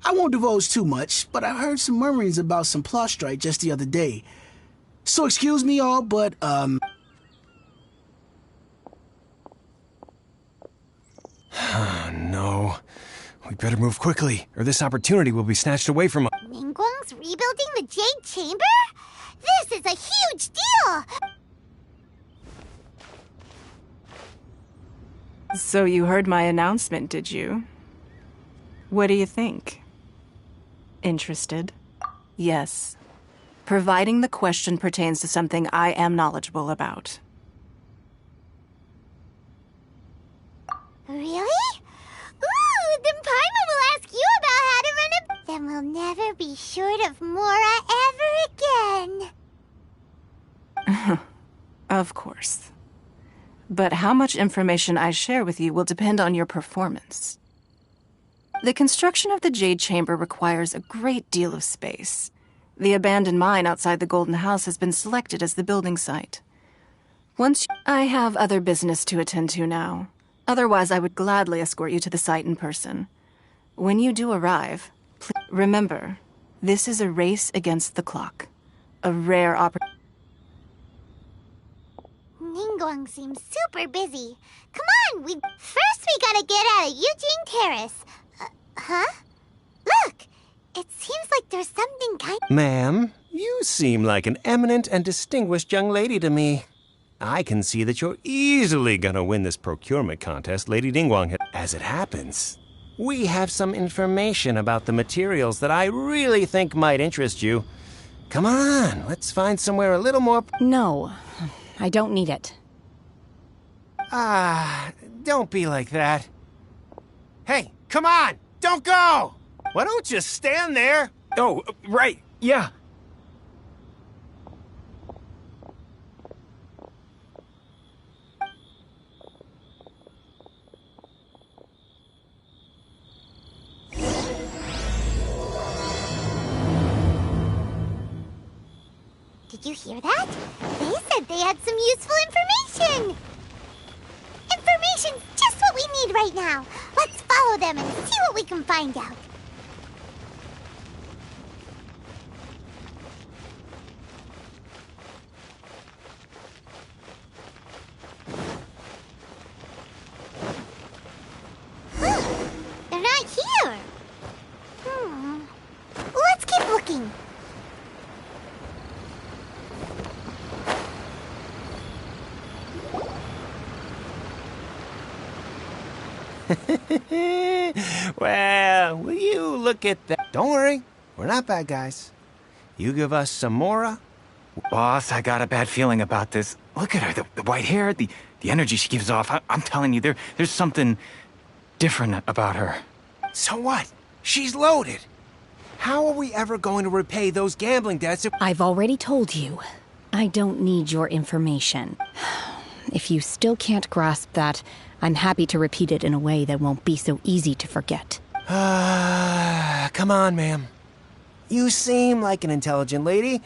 I won't divulge too much, but I heard some murmurings about some plot strike just the other day. So excuse me all, but, No. We better move quickly, or this opportunity will be snatched away from us. Ningguang's rebuilding the Jade Chamber? This is a huge deal! So you heard my announcement, did you? What do you think? Interested? Yes. Providing the question pertains to something I am knowledgeable about. Really? Ooh, then Paimon will ask you about how to run a... Then we'll never be short of Mora ever again. Of course. But how much information I share with you will depend on your performance. The construction of the Jade Chamber requires a great deal of space. The abandoned mine outside the Golden House has been selected as the building site. I have other business to attend to now. Otherwise, I would gladly escort you to the site in person. When you do arrive, please remember, this is a race against the clock. A rare opportunity. Ningguang seems super busy. Come on, first we gotta get out of Eugene Terrace. Huh? Look! It seems like there's something Ma'am, you seem like an eminent and distinguished young lady to me. I can see that you're easily gonna win this procurement contest Lady Ningguang had. As it happens, we have some information about the materials that I really think might interest you. Come on, let's find somewhere a little more... No, I don't need it. Don't be like that. Hey, come on! Don't go! Why don't you stand there? Oh, right, yeah. Did you hear that? They said they had some useful information! Information's just what we need right now. Let's follow them and see what we can find out. They're not here. Let's keep looking. Well, will you look at that? Don't worry, we're not bad guys. You give us some Mora. Boss, I got a bad feeling about this. Look at her, the white hair, the energy she gives off. I'm telling you, there's something different about her. So what? She's loaded. How are we ever going to repay those gambling debts if... I've already told you. I don't need your information. If you still can't grasp that, I'm happy to repeat it in a way that won't be so easy to forget. Come on, ma'am. You seem like an intelligent lady.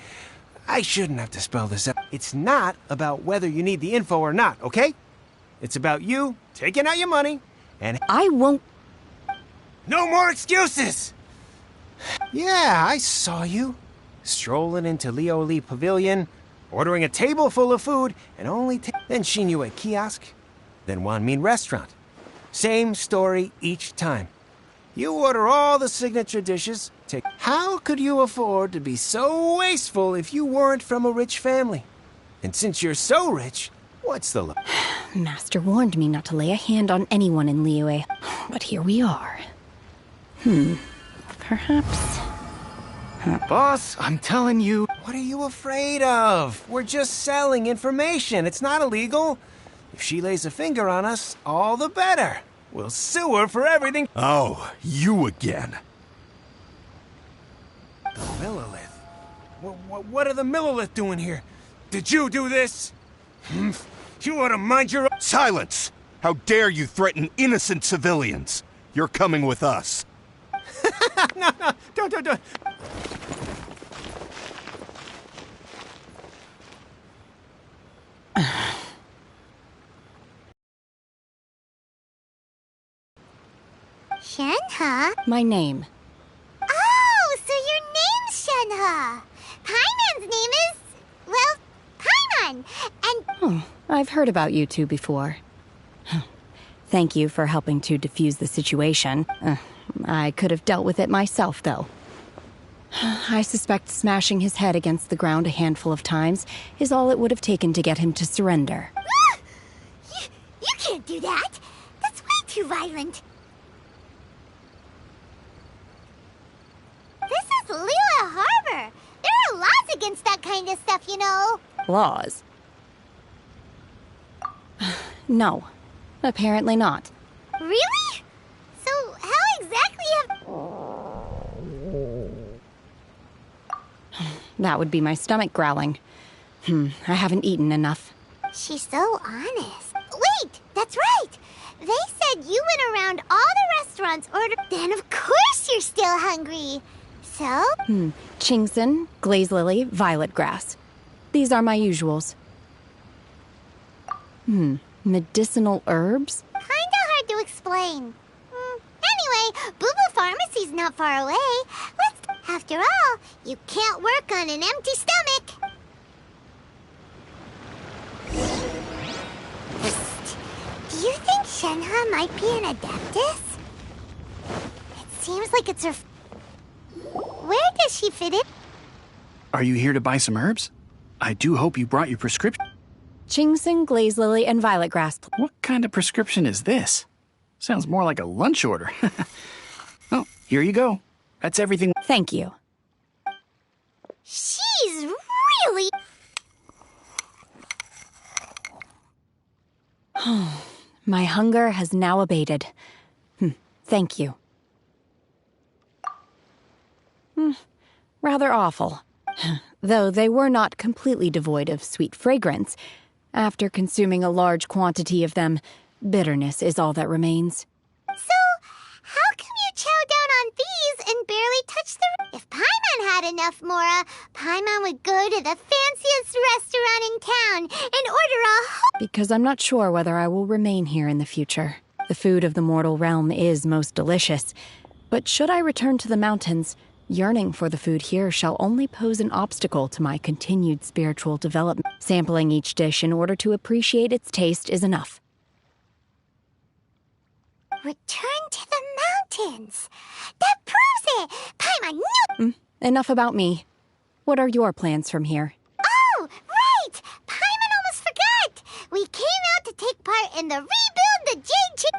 I shouldn't have to spell this out. It's not about whether you need the info or not, okay? It's about you taking out your money and... I won't... No more excuses! Yeah, I saw you. Strolling into Leo Lee Pavilion, ordering a table full of food, and then Shinyu Kiosk, then Wanmin Restaurant. Same story each time. You order all the signature dishes. How could you afford to be so wasteful if you weren't from a rich family? And since you're so rich, what's the Master warned me not to lay a hand on anyone in Liyue, but here we are. Perhaps... Boss, I'm telling you... What are you afraid of? We're just selling information. It's not illegal. If she lays a finger on us, all the better. We'll sue her for everything. Oh, you again. The Millilith? What are the Millilith doing here? Did you do this? You ought to mind your... Silence! How dare you threaten innocent civilians? You're coming with us. No, don't. Shenhe? My name. Oh, so your name's Shenhe. Paimon's name is, well, Paimon. And I've heard about you two before. Thank you for helping to defuse the situation. I could have dealt with it myself, though. I suspect smashing his head against the ground a handful of times is all it would have taken to get him to surrender. You can't do that. That's way too violent. This is Liyue Harbor. There are laws against that kind of stuff, you know. Laws? No. Apparently not. Really? So how exactly That would be my stomach growling. I haven't eaten enough. She's so honest. Wait, that's right. They said you went around all the restaurants ordered. Then of course you're still hungry. So? Chingson, glaze lily, violet grass. These are my usuals. Medicinal herbs? Kinda hard to explain. Anyway, Boo Boo Pharmacy's not far away. After all, you can't work on an empty stomach. Do you think Shenhe might be an Adeptus? It seems like it's her... Where does she fit in? Are you here to buy some herbs? I do hope you brought your prescription. Chingson, glaze lily, and violet grass. What kind of prescription is this? Sounds more like a lunch order. Oh, here you go. That's everything. Thank you. She's really... My hunger has now abated. Thank you. Rather awful. Though they were not completely devoid of sweet fragrance. After consuming a large quantity of them, bitterness is all that remains. So, how come you chow down on these and barely touch the... If Paimon had enough Mora, Paimon would go to the fanciest restaurant in town and order a whole... Because I'm not sure whether I will remain here in the future. The food of the mortal realm is most delicious. But should I return to the mountains, yearning for the food here shall only pose an obstacle to my continued spiritual development. Sampling each dish in order to appreciate its taste is enough. Return to the mountains. That proves it. Paimon knew... Enough about me. What are your plans from here? Oh, right. Paimon almost forgot. We came out to take part in the rebuild the Jade Chick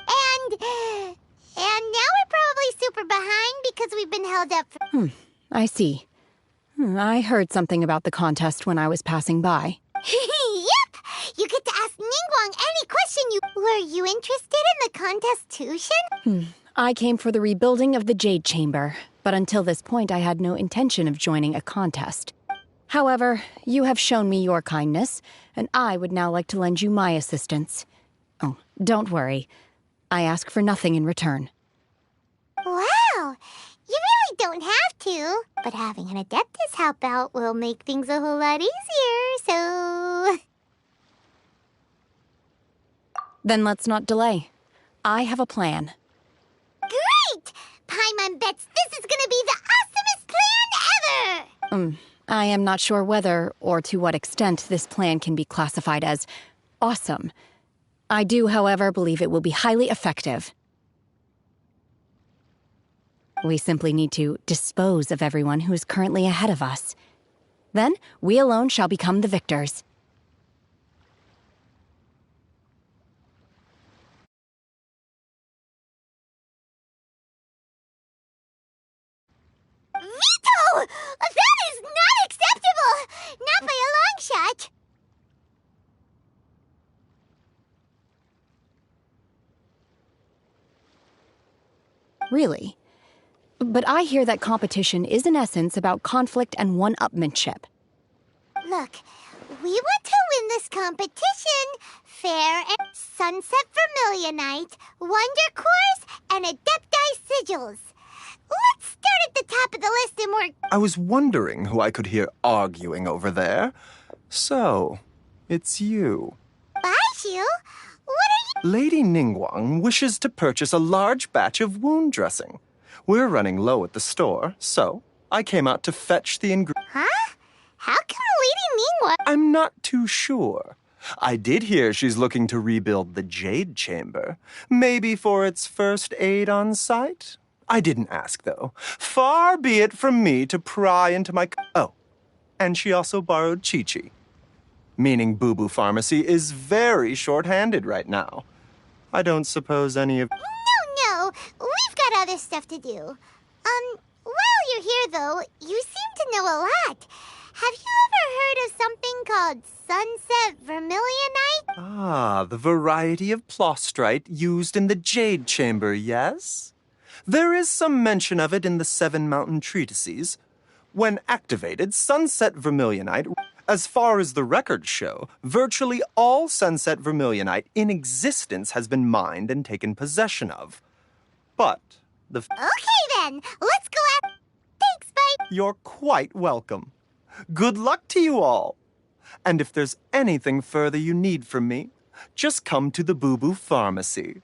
and now we're probably super behind because we've been held up for... I see. I heard something about the contest when I was passing by. Yep! You get to ask Ningguang any question you... Were you interested in the contest too, Shen? I came for the rebuilding of the Jade Chamber, but until this point I had no intention of joining a contest. However, you have shown me your kindness, and I would now like to lend you my assistance. Oh, don't worry. I ask for nothing in return. Wow! You really don't have to. But having an Adeptus help out will make things a whole lot easier, so... Then let's not delay. I have a plan. Great! man bets this is gonna be the awesomest plan ever! I am not sure whether or to what extent this plan can be classified as awesome. I do, however, believe it will be highly effective. We simply need to dispose of everyone who is currently ahead of us. Then, we alone shall become the victors. Vito! That is not acceptable! Not by a long shot! Really? But I hear that competition is in essence about conflict and one-upmanship. Look, we want to win this competition fair and Sunset Vermilionite, Wonder Cores, and Adepti Sigils. Let's start at the top of the list and work. I was wondering who I could hear arguing over there. So, it's you. Baishu? What are you— Lady Ningguang wishes to purchase a large batch of wound dressing. We're running low at the store, so I came out to fetch the ingredients. Huh? How can Lady Ningguang— I'm not too sure. I did hear she's looking to rebuild the Jade Chamber. Maybe for its first aid on site? I didn't ask, though. Far be it from me to pry into my— Oh, and she also borrowed Chi-Chi. Meaning Boo Boo Pharmacy is very short-handed right now. I don't suppose any of— No, we've got other stuff to do. While you're here, though, you seem to know a lot. Have you ever heard of something called Sunset Vermilionite? Ah, the variety of plostrite used in the Jade Chamber, yes? There is some mention of it in the Seven Mountain Treatises. When activated, Sunset Vermilionite, as far as the records show, virtually all Sunset Vermilionite in existence has been mined and taken possession of. But the— Okay then, let's go at— Thanks, bye! You're quite welcome. Good luck to you all. And if there's anything further you need from me, just come to the Boo Boo Pharmacy.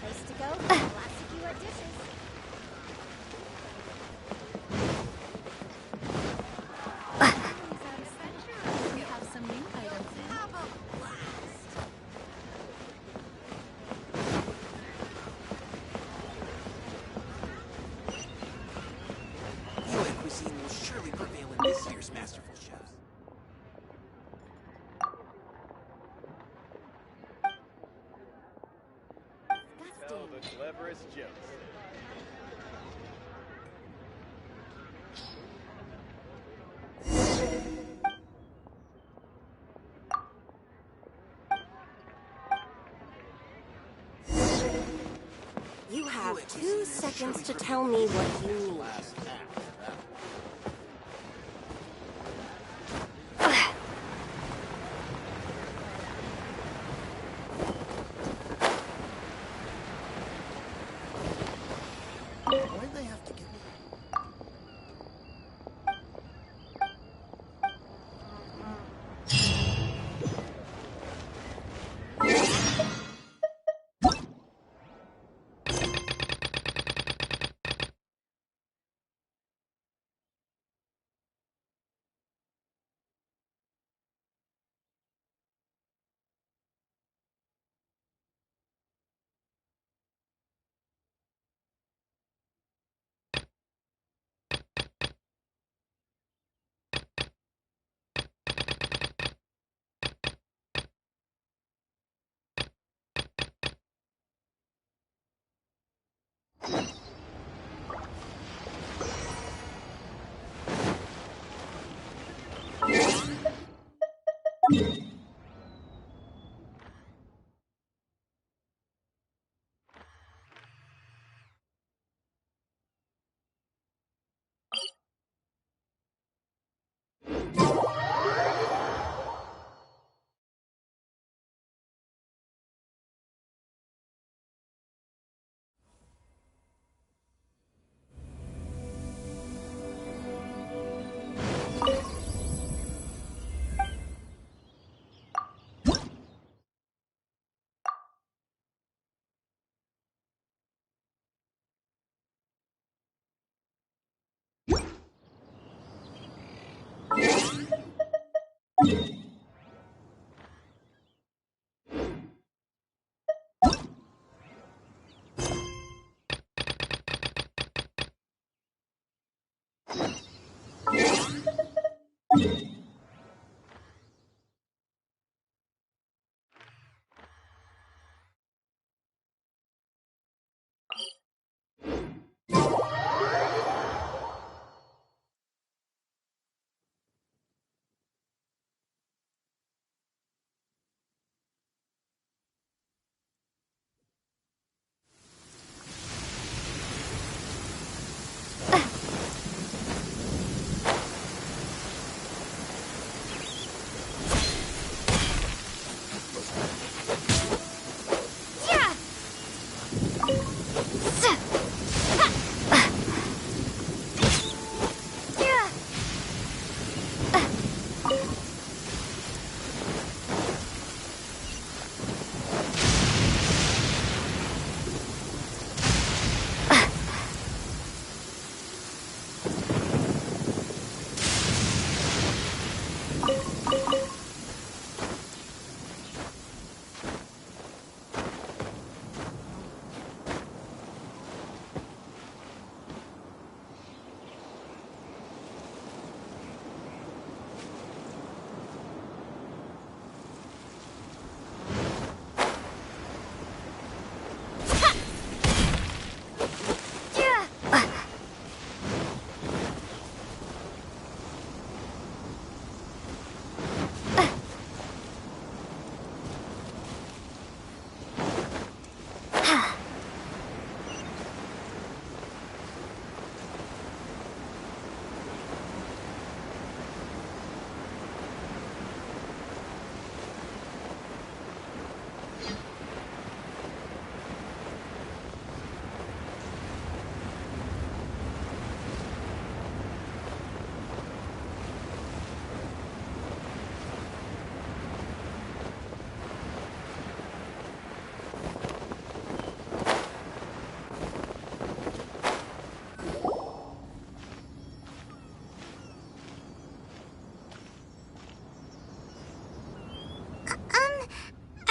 Place to go, lots of fewer dishes. We have some new items in. Have a blast! Royal cuisine will surely prevail in this year's Masterful Chefs. Tell the cleverest jokes. You have 2 seconds to tell me what you need. Why'd they have to give me?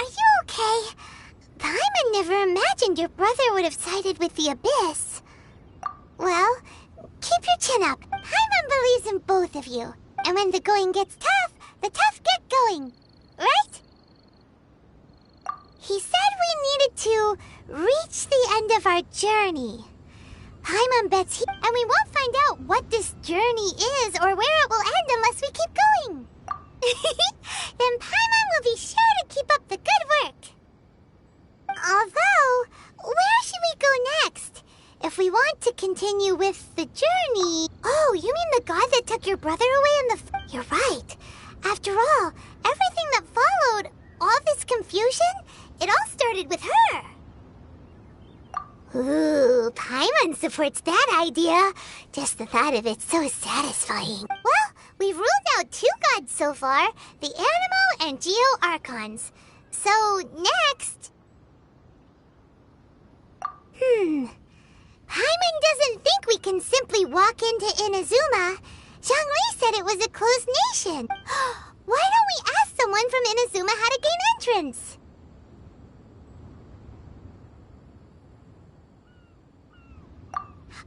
Are you okay? Paimon never imagined your brother would have sided with the Abyss. Well, keep your chin up. Paimon believes in both of you. And when the going gets tough, the tough get going. Right? He said we needed to reach the end of our journey. Paimon bets and we won't find out what this journey is or where it will end unless we keep going. Then Paimon will be sure to keep up the good work. Although, where should we go next? If we want to continue with the journey... Oh, you mean the god that took your brother away in the... You're right. After all, everything that followed, all this confusion, it all started with her. Ooh, Paimon supports that idea. Just the thought of it's so satisfying. Well, we've ruled out 2 gods so far, the Animo and Geo Archons. So, next... Paimon doesn't think we can simply walk into Inazuma. Zhongli said it was a closed nation. Why don't we ask someone from Inazuma how to gain entrance?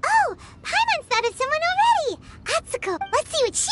Oh, Paimon's thought of someone already! Atsuko, let's see what she...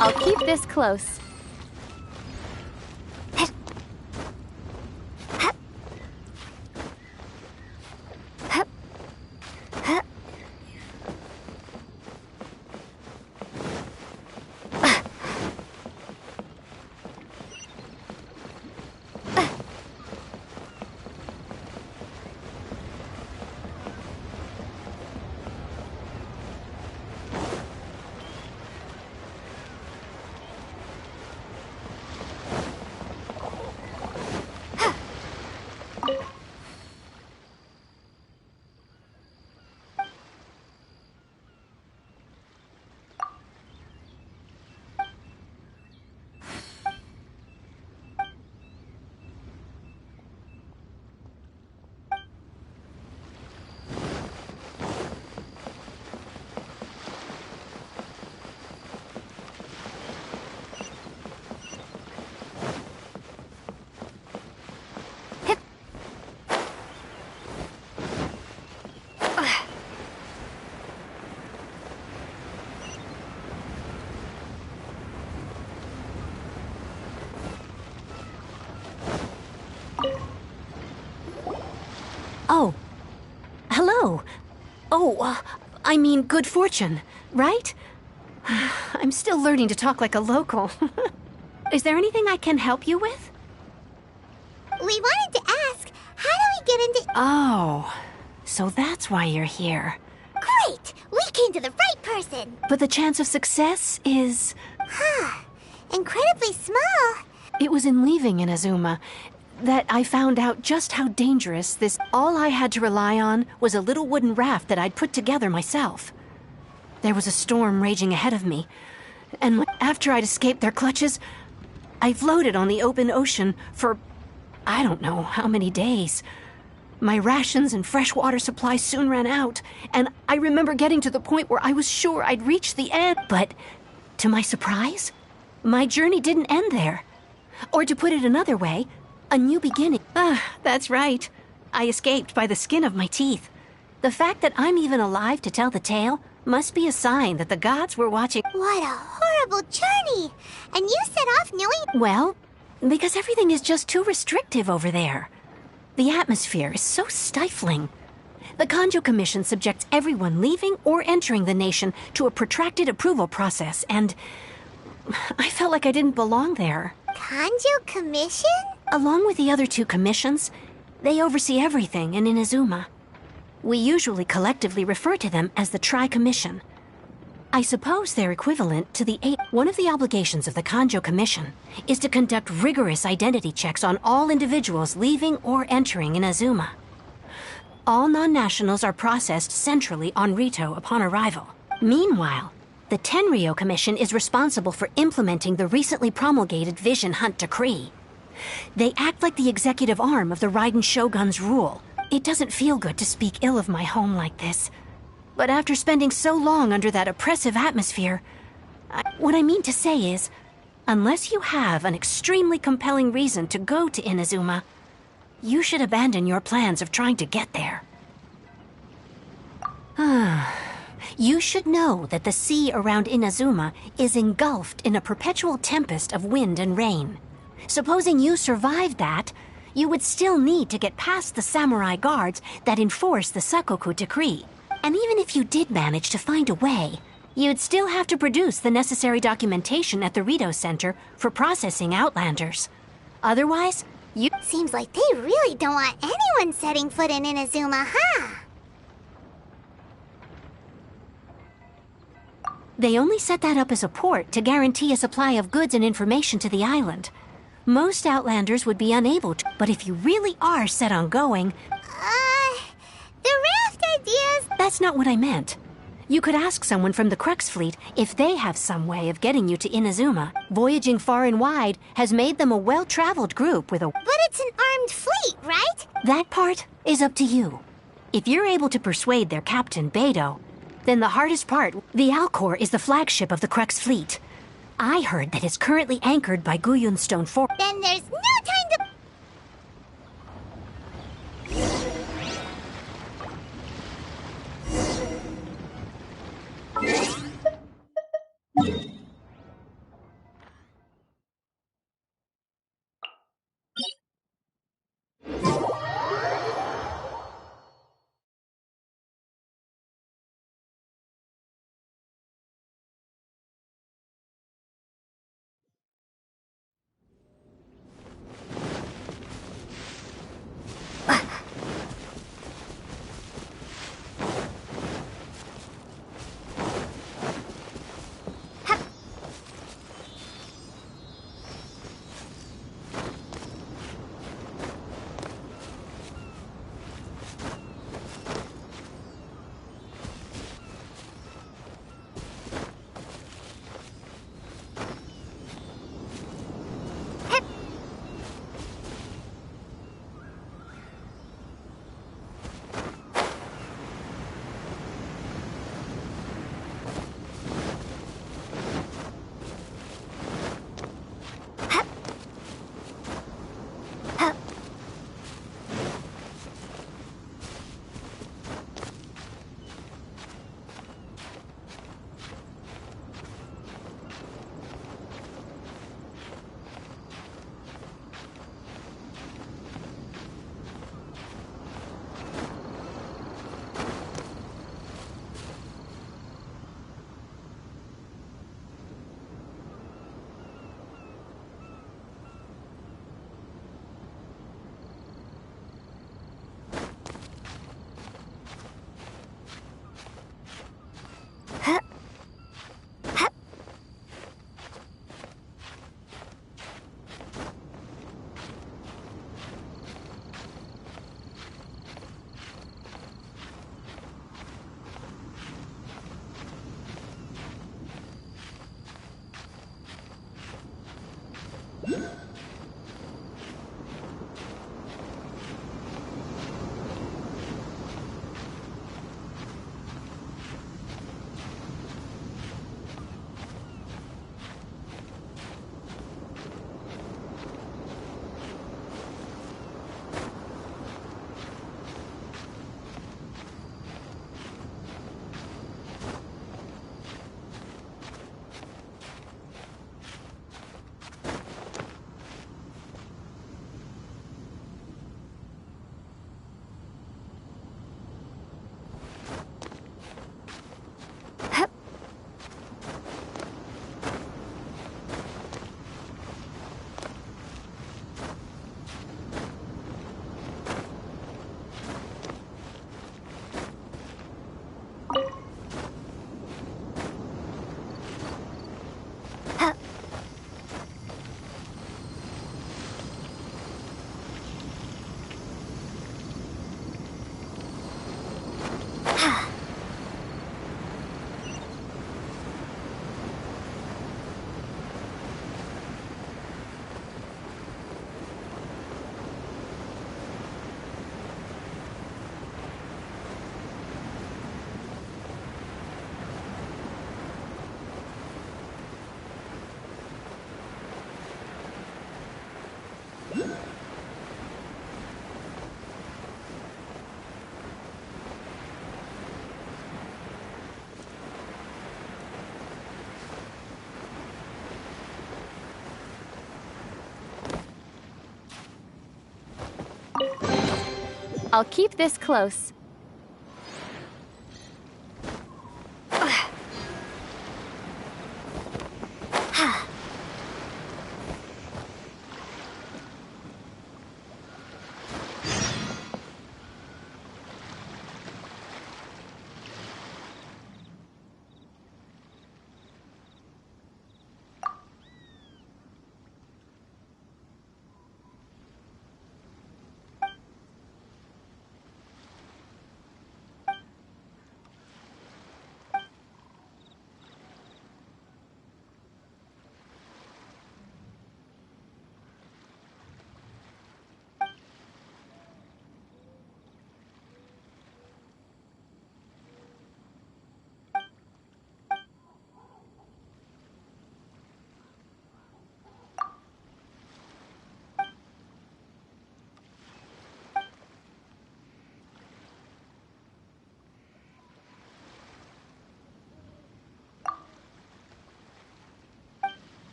I'll keep this close. Oh. Hello. Oh, I mean good fortune, right? I'm still learning to talk like a local. Is there anything I can help you with? We wanted to ask, how do we get into... Oh, so that's why you're here. Great! We came to the right person! But the chance of success is... Incredibly small. It was in leaving Inazuma that I found out just how dangerous this... All I had to rely on was a little wooden raft that I'd put together myself. There was a storm raging ahead of me, and after I'd escaped their clutches, I floated on the open ocean for... I don't know how many days. My rations and fresh water supply soon ran out, and I remember getting to the point where I was sure I'd reached the end. But, to my surprise, my journey didn't end there. Or to put it another way, a new beginning. That's right. I escaped by the skin of my teeth. The fact that I'm even alive to tell the tale must be a sign that the gods were watching. What a horrible journey! And you set off knowing... Well, because everything is just too restrictive over there. The atmosphere is so stifling. The Kanjo Commission subjects everyone leaving or entering the nation to a protracted approval process, and I felt like I didn't belong there. Kanjo Commission? Along with the other two commissions, they oversee everything in Inazuma. We usually collectively refer to them as the Tri-Commission. I suppose they're equivalent to the eight. One of the obligations of the Kanjo Commission is to conduct rigorous identity checks on all individuals leaving or entering Inazuma. All non-nationals are processed centrally on Rito upon arrival. Meanwhile, the Tenryo Commission is responsible for implementing the recently promulgated Vision Hunt Decree. They act like the executive arm of the Raiden Shogun's rule. It doesn't feel good to speak ill of my home like this. But after spending so long under that oppressive atmosphere, what I mean to say is, unless you have an extremely compelling reason to go to Inazuma, you should abandon your plans of trying to get there. You should know that the sea around Inazuma is engulfed in a perpetual tempest of wind and rain. Supposing you survived that, you would still need to get past the samurai guards that enforce the Sakoku Decree. And even if you did manage to find a way, you'd still have to produce the necessary documentation at the Rito Center for processing Outlanders. Otherwise, you... Seems like they really don't want anyone setting foot in Inazuma, huh? They only set that up as a port to guarantee a supply of goods and information to the island. Most Outlanders would be unable to, but if you really are set on going... The raft ideas... That's not what I meant. You could ask someone from the Crux Fleet if they have some way of getting you to Inazuma. Voyaging far and wide has made them a well-traveled group with a... But it's an armed fleet, right? That part is up to you. If you're able to persuade their captain, Beidou, then the hardest part, the Alcor is the flagship of the Crux Fleet. I heard that it's currently anchored by Guyunstone Fort. Then there's no time to... I'll keep this close.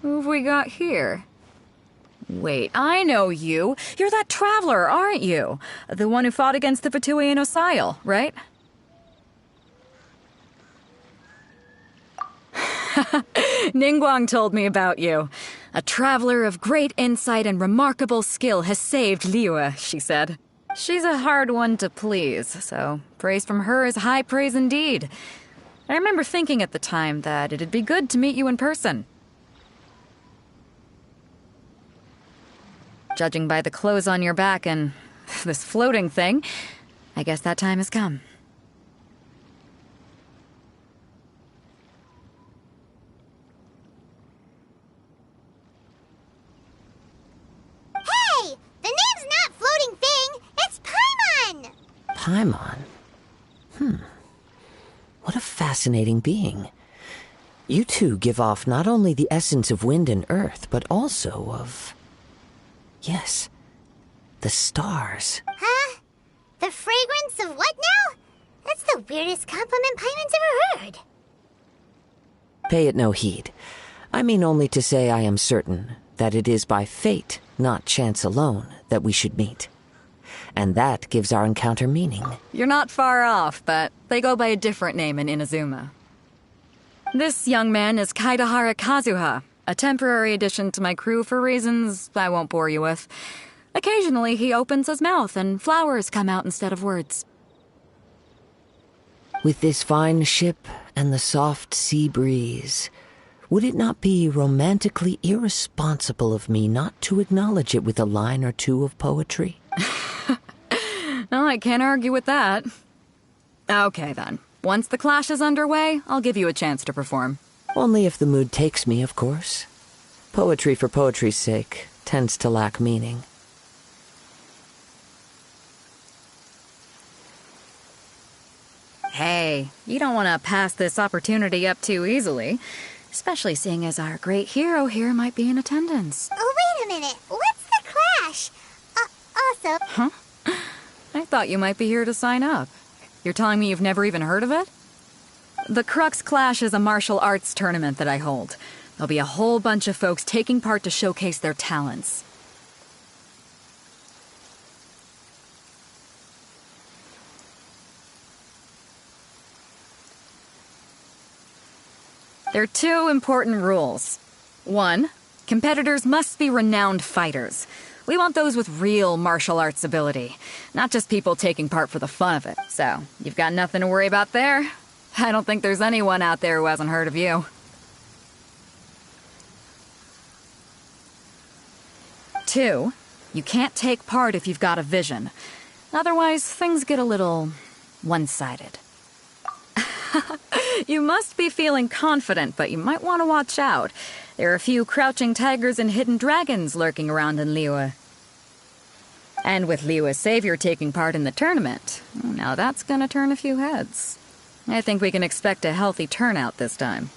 Who've we got here? Wait, I know you. You're that traveler, aren't you? The one who fought against the Fatuian Osile, right? Ningguang told me about you. A traveler of great insight and remarkable skill has saved Liyue, she said. She's a hard one to please, so praise from her is high praise indeed. I remember thinking at the time that it'd be good to meet you in person. Judging by the clothes on your back and this floating thing, I guess that time has come. Hey! The name's not Floating Thing, it's Paimon! Paimon? What a fascinating being. You two give off not only the essence of wind and earth, but also of... yes, the stars. Huh? The fragrance of what now? That's the weirdest compliment Paimon's ever heard. Pay it no heed. I mean only to say I am certain that it is by fate, not chance alone, that we should meet. And that gives our encounter meaning. You're not far off, but they go by a different name in Inazuma. This young man is Kaidahara Kazuha, a temporary addition to my crew for reasons I won't bore you with. Occasionally he opens his mouth and flowers come out instead of words. With this fine ship and the soft sea breeze, would it not be romantically irresponsible of me not to acknowledge it with a line or two of poetry? Well, I can't argue with that. Okay then. Once the clash is underway, I'll give you a chance to perform. Only if the mood takes me, of course. Poetry for poetry's sake tends to lack meaning. Hey, you don't want to pass this opportunity up too easily. Especially seeing as our great hero here might be in attendance. Oh, wait a minute. What's the clash? Also... Huh? I thought you might be here to sign up. You're telling me you've never even heard of it? The Crux Clash is a martial arts tournament that I hold. There'll be a whole bunch of folks taking part to showcase their talents. There are 2 important rules. 1, competitors must be renowned fighters. We want those with real martial arts ability, not just people taking part for the fun of it. So, you've got nothing to worry about there. I don't think there's anyone out there who hasn't heard of you. 2, you can't take part if you've got a vision. Otherwise, things get a little one-sided. You must be feeling confident, but you might want to watch out. There are a few crouching tigers and hidden dragons lurking around in Liyue. And with Liyue's savior taking part in the tournament, now that's gonna turn a few heads. I think we can expect a healthy turnout this time.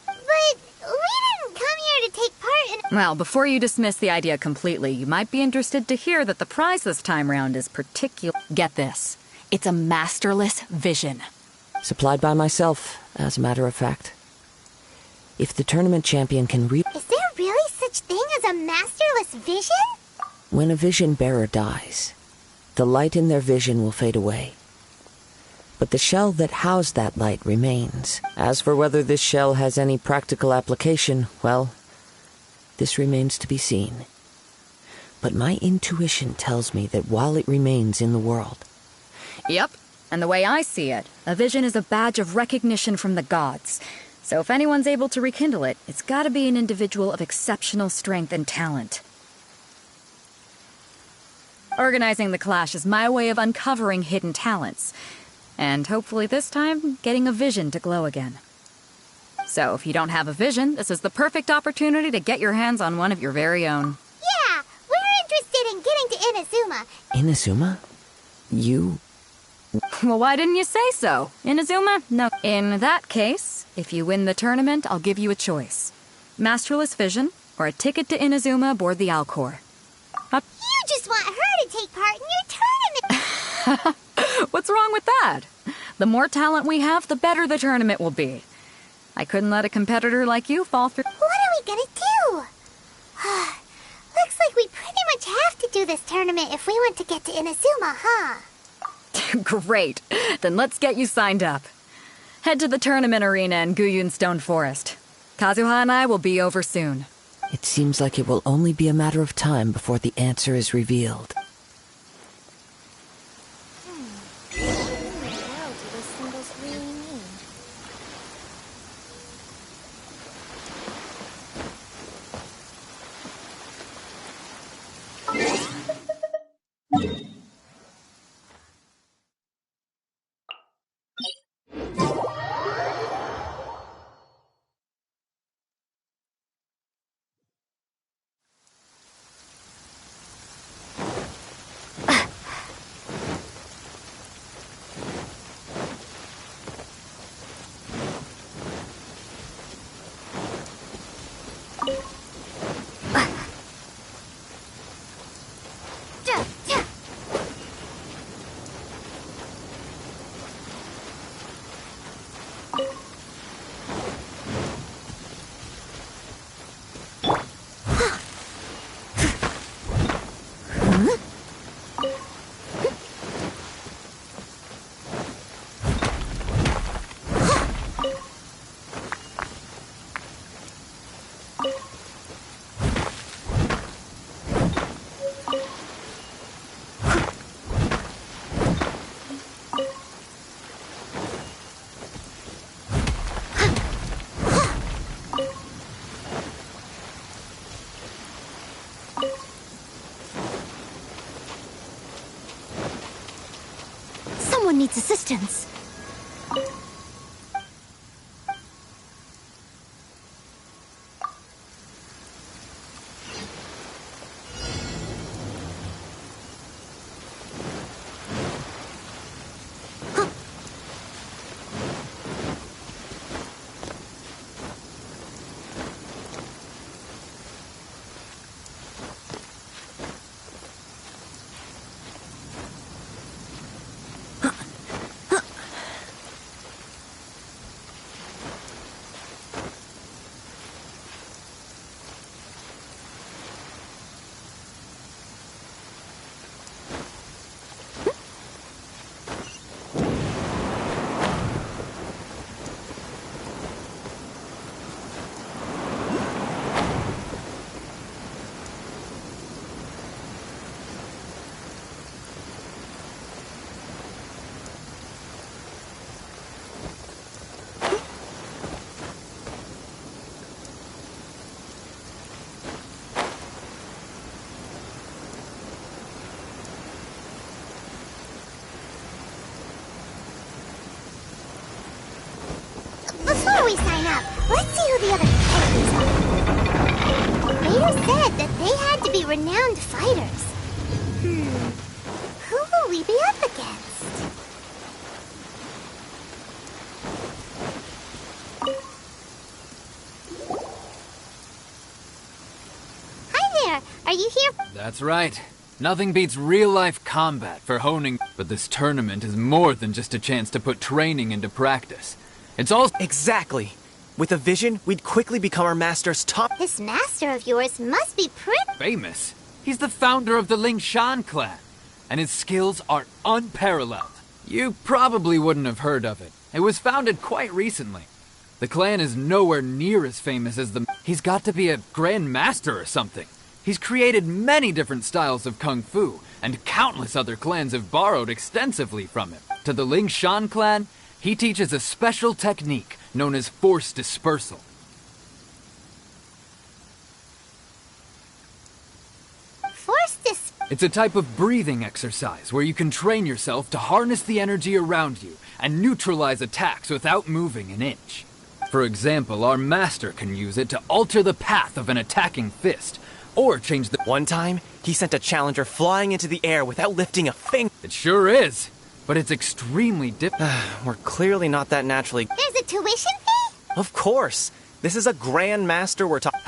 But we didn't come here to take part in... Well, before you dismiss the idea completely, you might be interested to hear that the prize this time round is particular. Get this. It's a masterless vision. Supplied by myself, as a matter of fact. If the tournament champion can Is there really such thing as a masterless vision? When a vision bearer dies, the light in their vision will fade away. But the shell that housed that light remains. As for whether this shell has any practical application, well, this remains to be seen. But my intuition tells me that while it remains in the world... Yep, and the way I see it, a vision is a badge of recognition from the gods. So if anyone's able to rekindle it, it's gotta be an individual of exceptional strength and talent. Organizing the clash is my way of uncovering hidden talents. And hopefully this time, getting a vision to glow again. So if you don't have a vision, this is the perfect opportunity to get your hands on one of your very own. Yeah, we're interested in getting to Inazuma. Inazuma? You... Well, why didn't you say so? Inazuma? No. In that case, if you win the tournament, I'll give you a choice. Masterless Vision, or a ticket to Inazuma aboard the Alcor. You just want her to take part in your tournament! What's wrong with that? The more talent we have, the better the tournament will be. I couldn't let a competitor like you fall through... What are we gonna do? Looks like we pretty much have to do this tournament if we want to get to Inazuma, huh? Great. Then let's get you signed up. Head to the tournament arena in Guyun Stone Forest. Kazuha and I will be over soon. It seems like it will only be a matter of time before the answer is revealed. What do those symbols really mean? Someone needs assistance. who the other enemies are. Vader said that they had to be renowned fighters. Who will we be up against? Hi there! Are you here? That's right. Nothing beats real-life combat for honing, but this tournament is more than just a chance to put training into practice. It's all— Exactly. With a vision, we'd quickly become our master's top— This master of yours must be pretty famous. He's the founder of the Ling Shan clan, and his skills are unparalleled. You probably wouldn't have heard of it. It was founded quite recently. The clan is nowhere near as famous as the— He's got to be a grand master or something. He's created many different styles of kung fu, and countless other clans have borrowed extensively from him. To the Ling Shan clan, he teaches a special technique known as force dispersal. It's a type of breathing exercise where you can train yourself to harness the energy around you and neutralize attacks without moving an inch. For example, our master can use it to alter the path of an attacking fist, or change the— One time, he sent a challenger flying into the air without lifting a finger. It sure is, but it's extremely We're clearly not that naturally— There's a tuition fee? Of course! This is a grand master we're talking—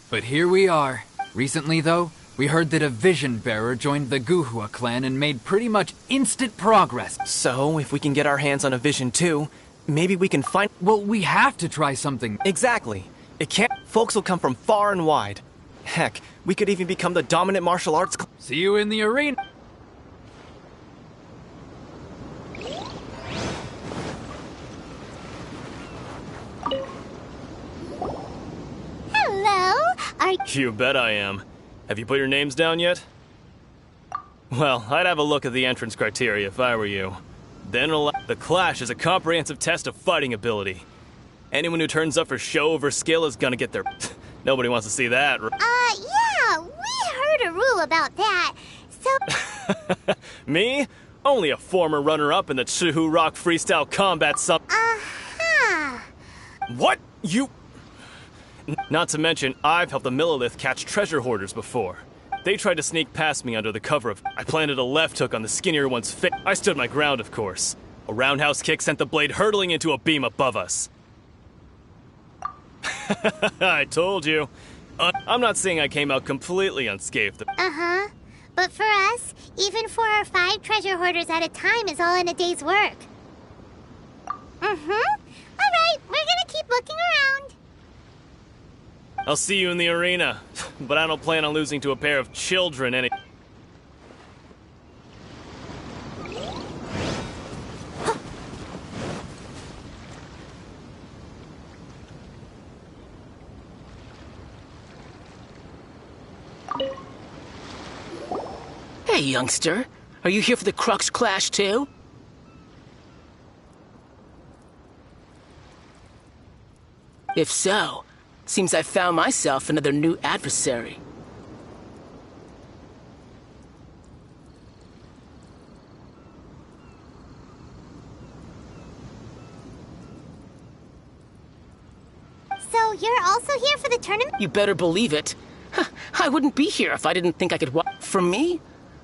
But here we are. Recently, though, we heard that a vision bearer joined the Guhua clan and made pretty much instant progress. So, if we can get our hands on a vision too, maybe we can find— Well, we have to try something. Exactly. It can't— Folks will come from far and wide. Heck, we could even become the dominant martial arts— See you in the arena. Hello? Are You bet I am. Have you put your names down yet? Well, I'd have a look at the entrance criteria if I were you. Then the Clash is a comprehensive test of fighting ability. Anyone who turns up for show over skill is gonna get their— Nobody wants to see that, right? Yeah, we heard a rule about that. So, Me? Only a former runner-up in the Chihu Rock Freestyle Combat What? You— Not to mention, I've helped the Millilith catch treasure hoarders before. They tried to sneak past me under the cover of— I planted a left hook on the skinnier one's face. I stood my ground, of course. A roundhouse kick sent the blade hurtling into a beam above us. I told you. I'm not saying I came out completely unscathed. But for us, even 4 or 5 treasure hoarders at a time is all in a day's work. Alright, we're gonna keep looking around. I'll see you in the arena, but I don't plan on losing to a pair of children any— Hey, youngster. Are you here for the Crux Clash, too? If so, seems I found myself another new adversary. So you're also here for the tournament? You better believe it. I wouldn't be here if I didn't think I could For me,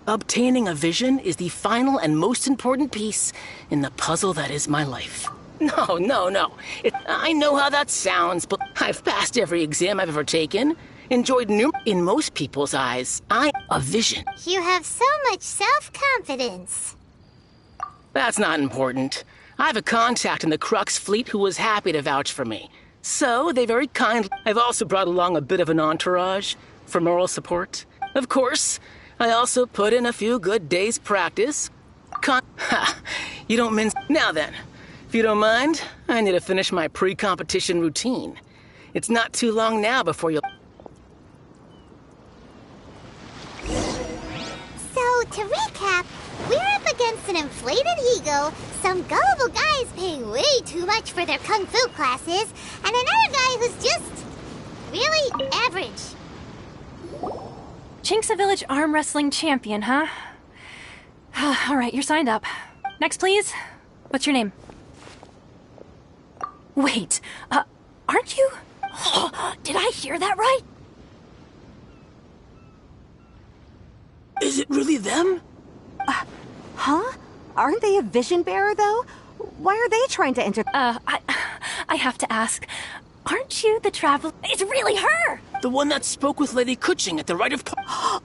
obtaining a vision is the final and most important piece in the puzzle that is my life. No. I know how that sounds, but I've passed every exam I've ever taken. Enjoyed In most people's eyes, a vision. You have so much self-confidence. That's not important. I have a contact in the Crux fleet who was happy to vouch for me. So, they very kindly— I've also brought along a bit of an entourage for moral support. Of course, I also put in a few good days' practice. You don't mince— Now then, if you don't mind, I need to finish my pre-competition routine. It's not too long now before you'll— So, to recap, we're up against an inflated ego, some gullible guys paying way too much for their kung fu classes, and another guy who's just really average. Chink's Village arm wrestling champion, huh? All right, you're signed up. Next, please. What's your name? Wait, aren't you? Did I hear that right? Is it really them? Huh? Aren't they a vision bearer, though? Why are they trying to enter? I have to ask. Aren't you the traveler? It's really her! The one that spoke with Lady Kuching at the rite of...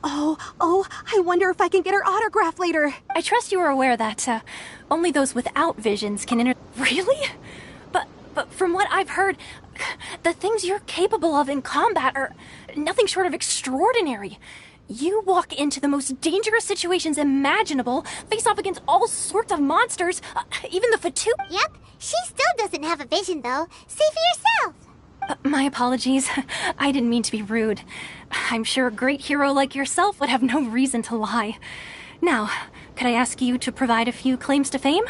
Oh, I wonder if I can get her autograph later. I trust you are aware that, only those without visions can enter... Really? But from what I've heard, the things you're capable of in combat are nothing short of extraordinary. You walk into the most dangerous situations imaginable, face off against all sorts of monsters, even the Fatu... Yep, she still doesn't have a vision, though. See for yourself. My apologies. I didn't mean to be rude. I'm sure a great hero like yourself would have no reason to lie. Now, could I ask you to provide a few claims to fame?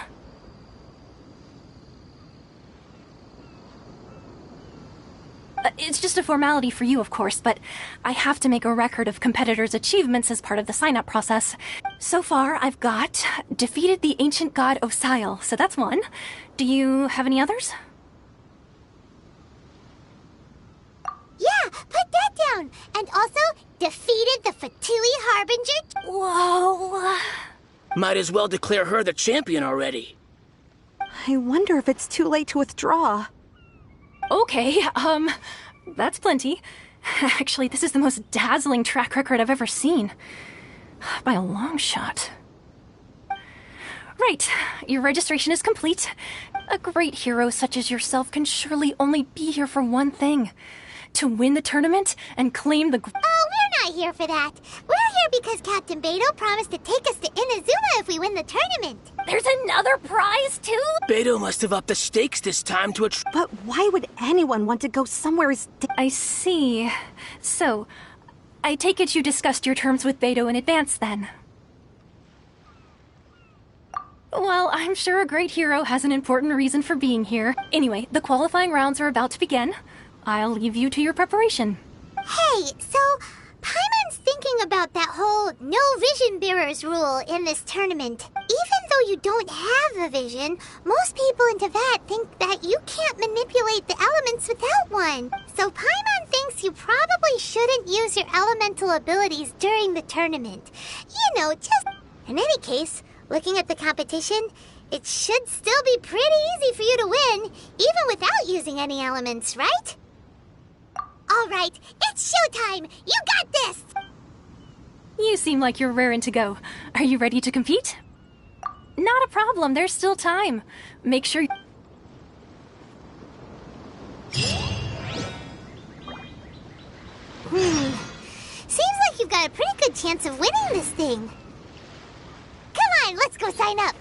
It's just a formality for you, of course, but I have to make a record of competitors' achievements as part of the sign-up process. So far, I've got defeated the ancient god Osile, so that's one. Do you have any others? Yeah, put that down. And also, defeated the Fatui Harbinger. Whoa. Might as well declare her the champion already. I wonder if it's too late to withdraw. Okay, that's plenty. Actually, this is the most dazzling track record I've ever seen. By a long shot. Right, your registration is complete. A great hero such as yourself can surely only be here for one thing. To win the tournament and claim the... Oh, we're not here for that. We're here because Captain Beto promised to take us to Inazuma if we win the tournament. There's another prize, too? Beto must have upped the stakes this time to a... But why would anyone want to go somewhere as... I see. So, I take it you discussed your terms with Beto in advance, then? Well, I'm sure a great hero has an important reason for being here. Anyway, the qualifying rounds are about to begin. I'll leave you to your preparation. Hey, so Paimon's thinking about that whole no vision bearers rule in this tournament. Even though you don't have a vision, most people in Teyvat think that you can't manipulate the elements without one. So Paimon thinks you probably shouldn't use your elemental abilities during the tournament. You know, just... In any case, looking at the competition, it should still be pretty easy for you to win, even without using any elements, right? All right, it's showtime! You got this! You seem like you're raring to go. Are you ready to compete? Not a problem, there's still time. Make sure... Seems like you've got a pretty good chance of winning this thing. Come on, let's go sign up.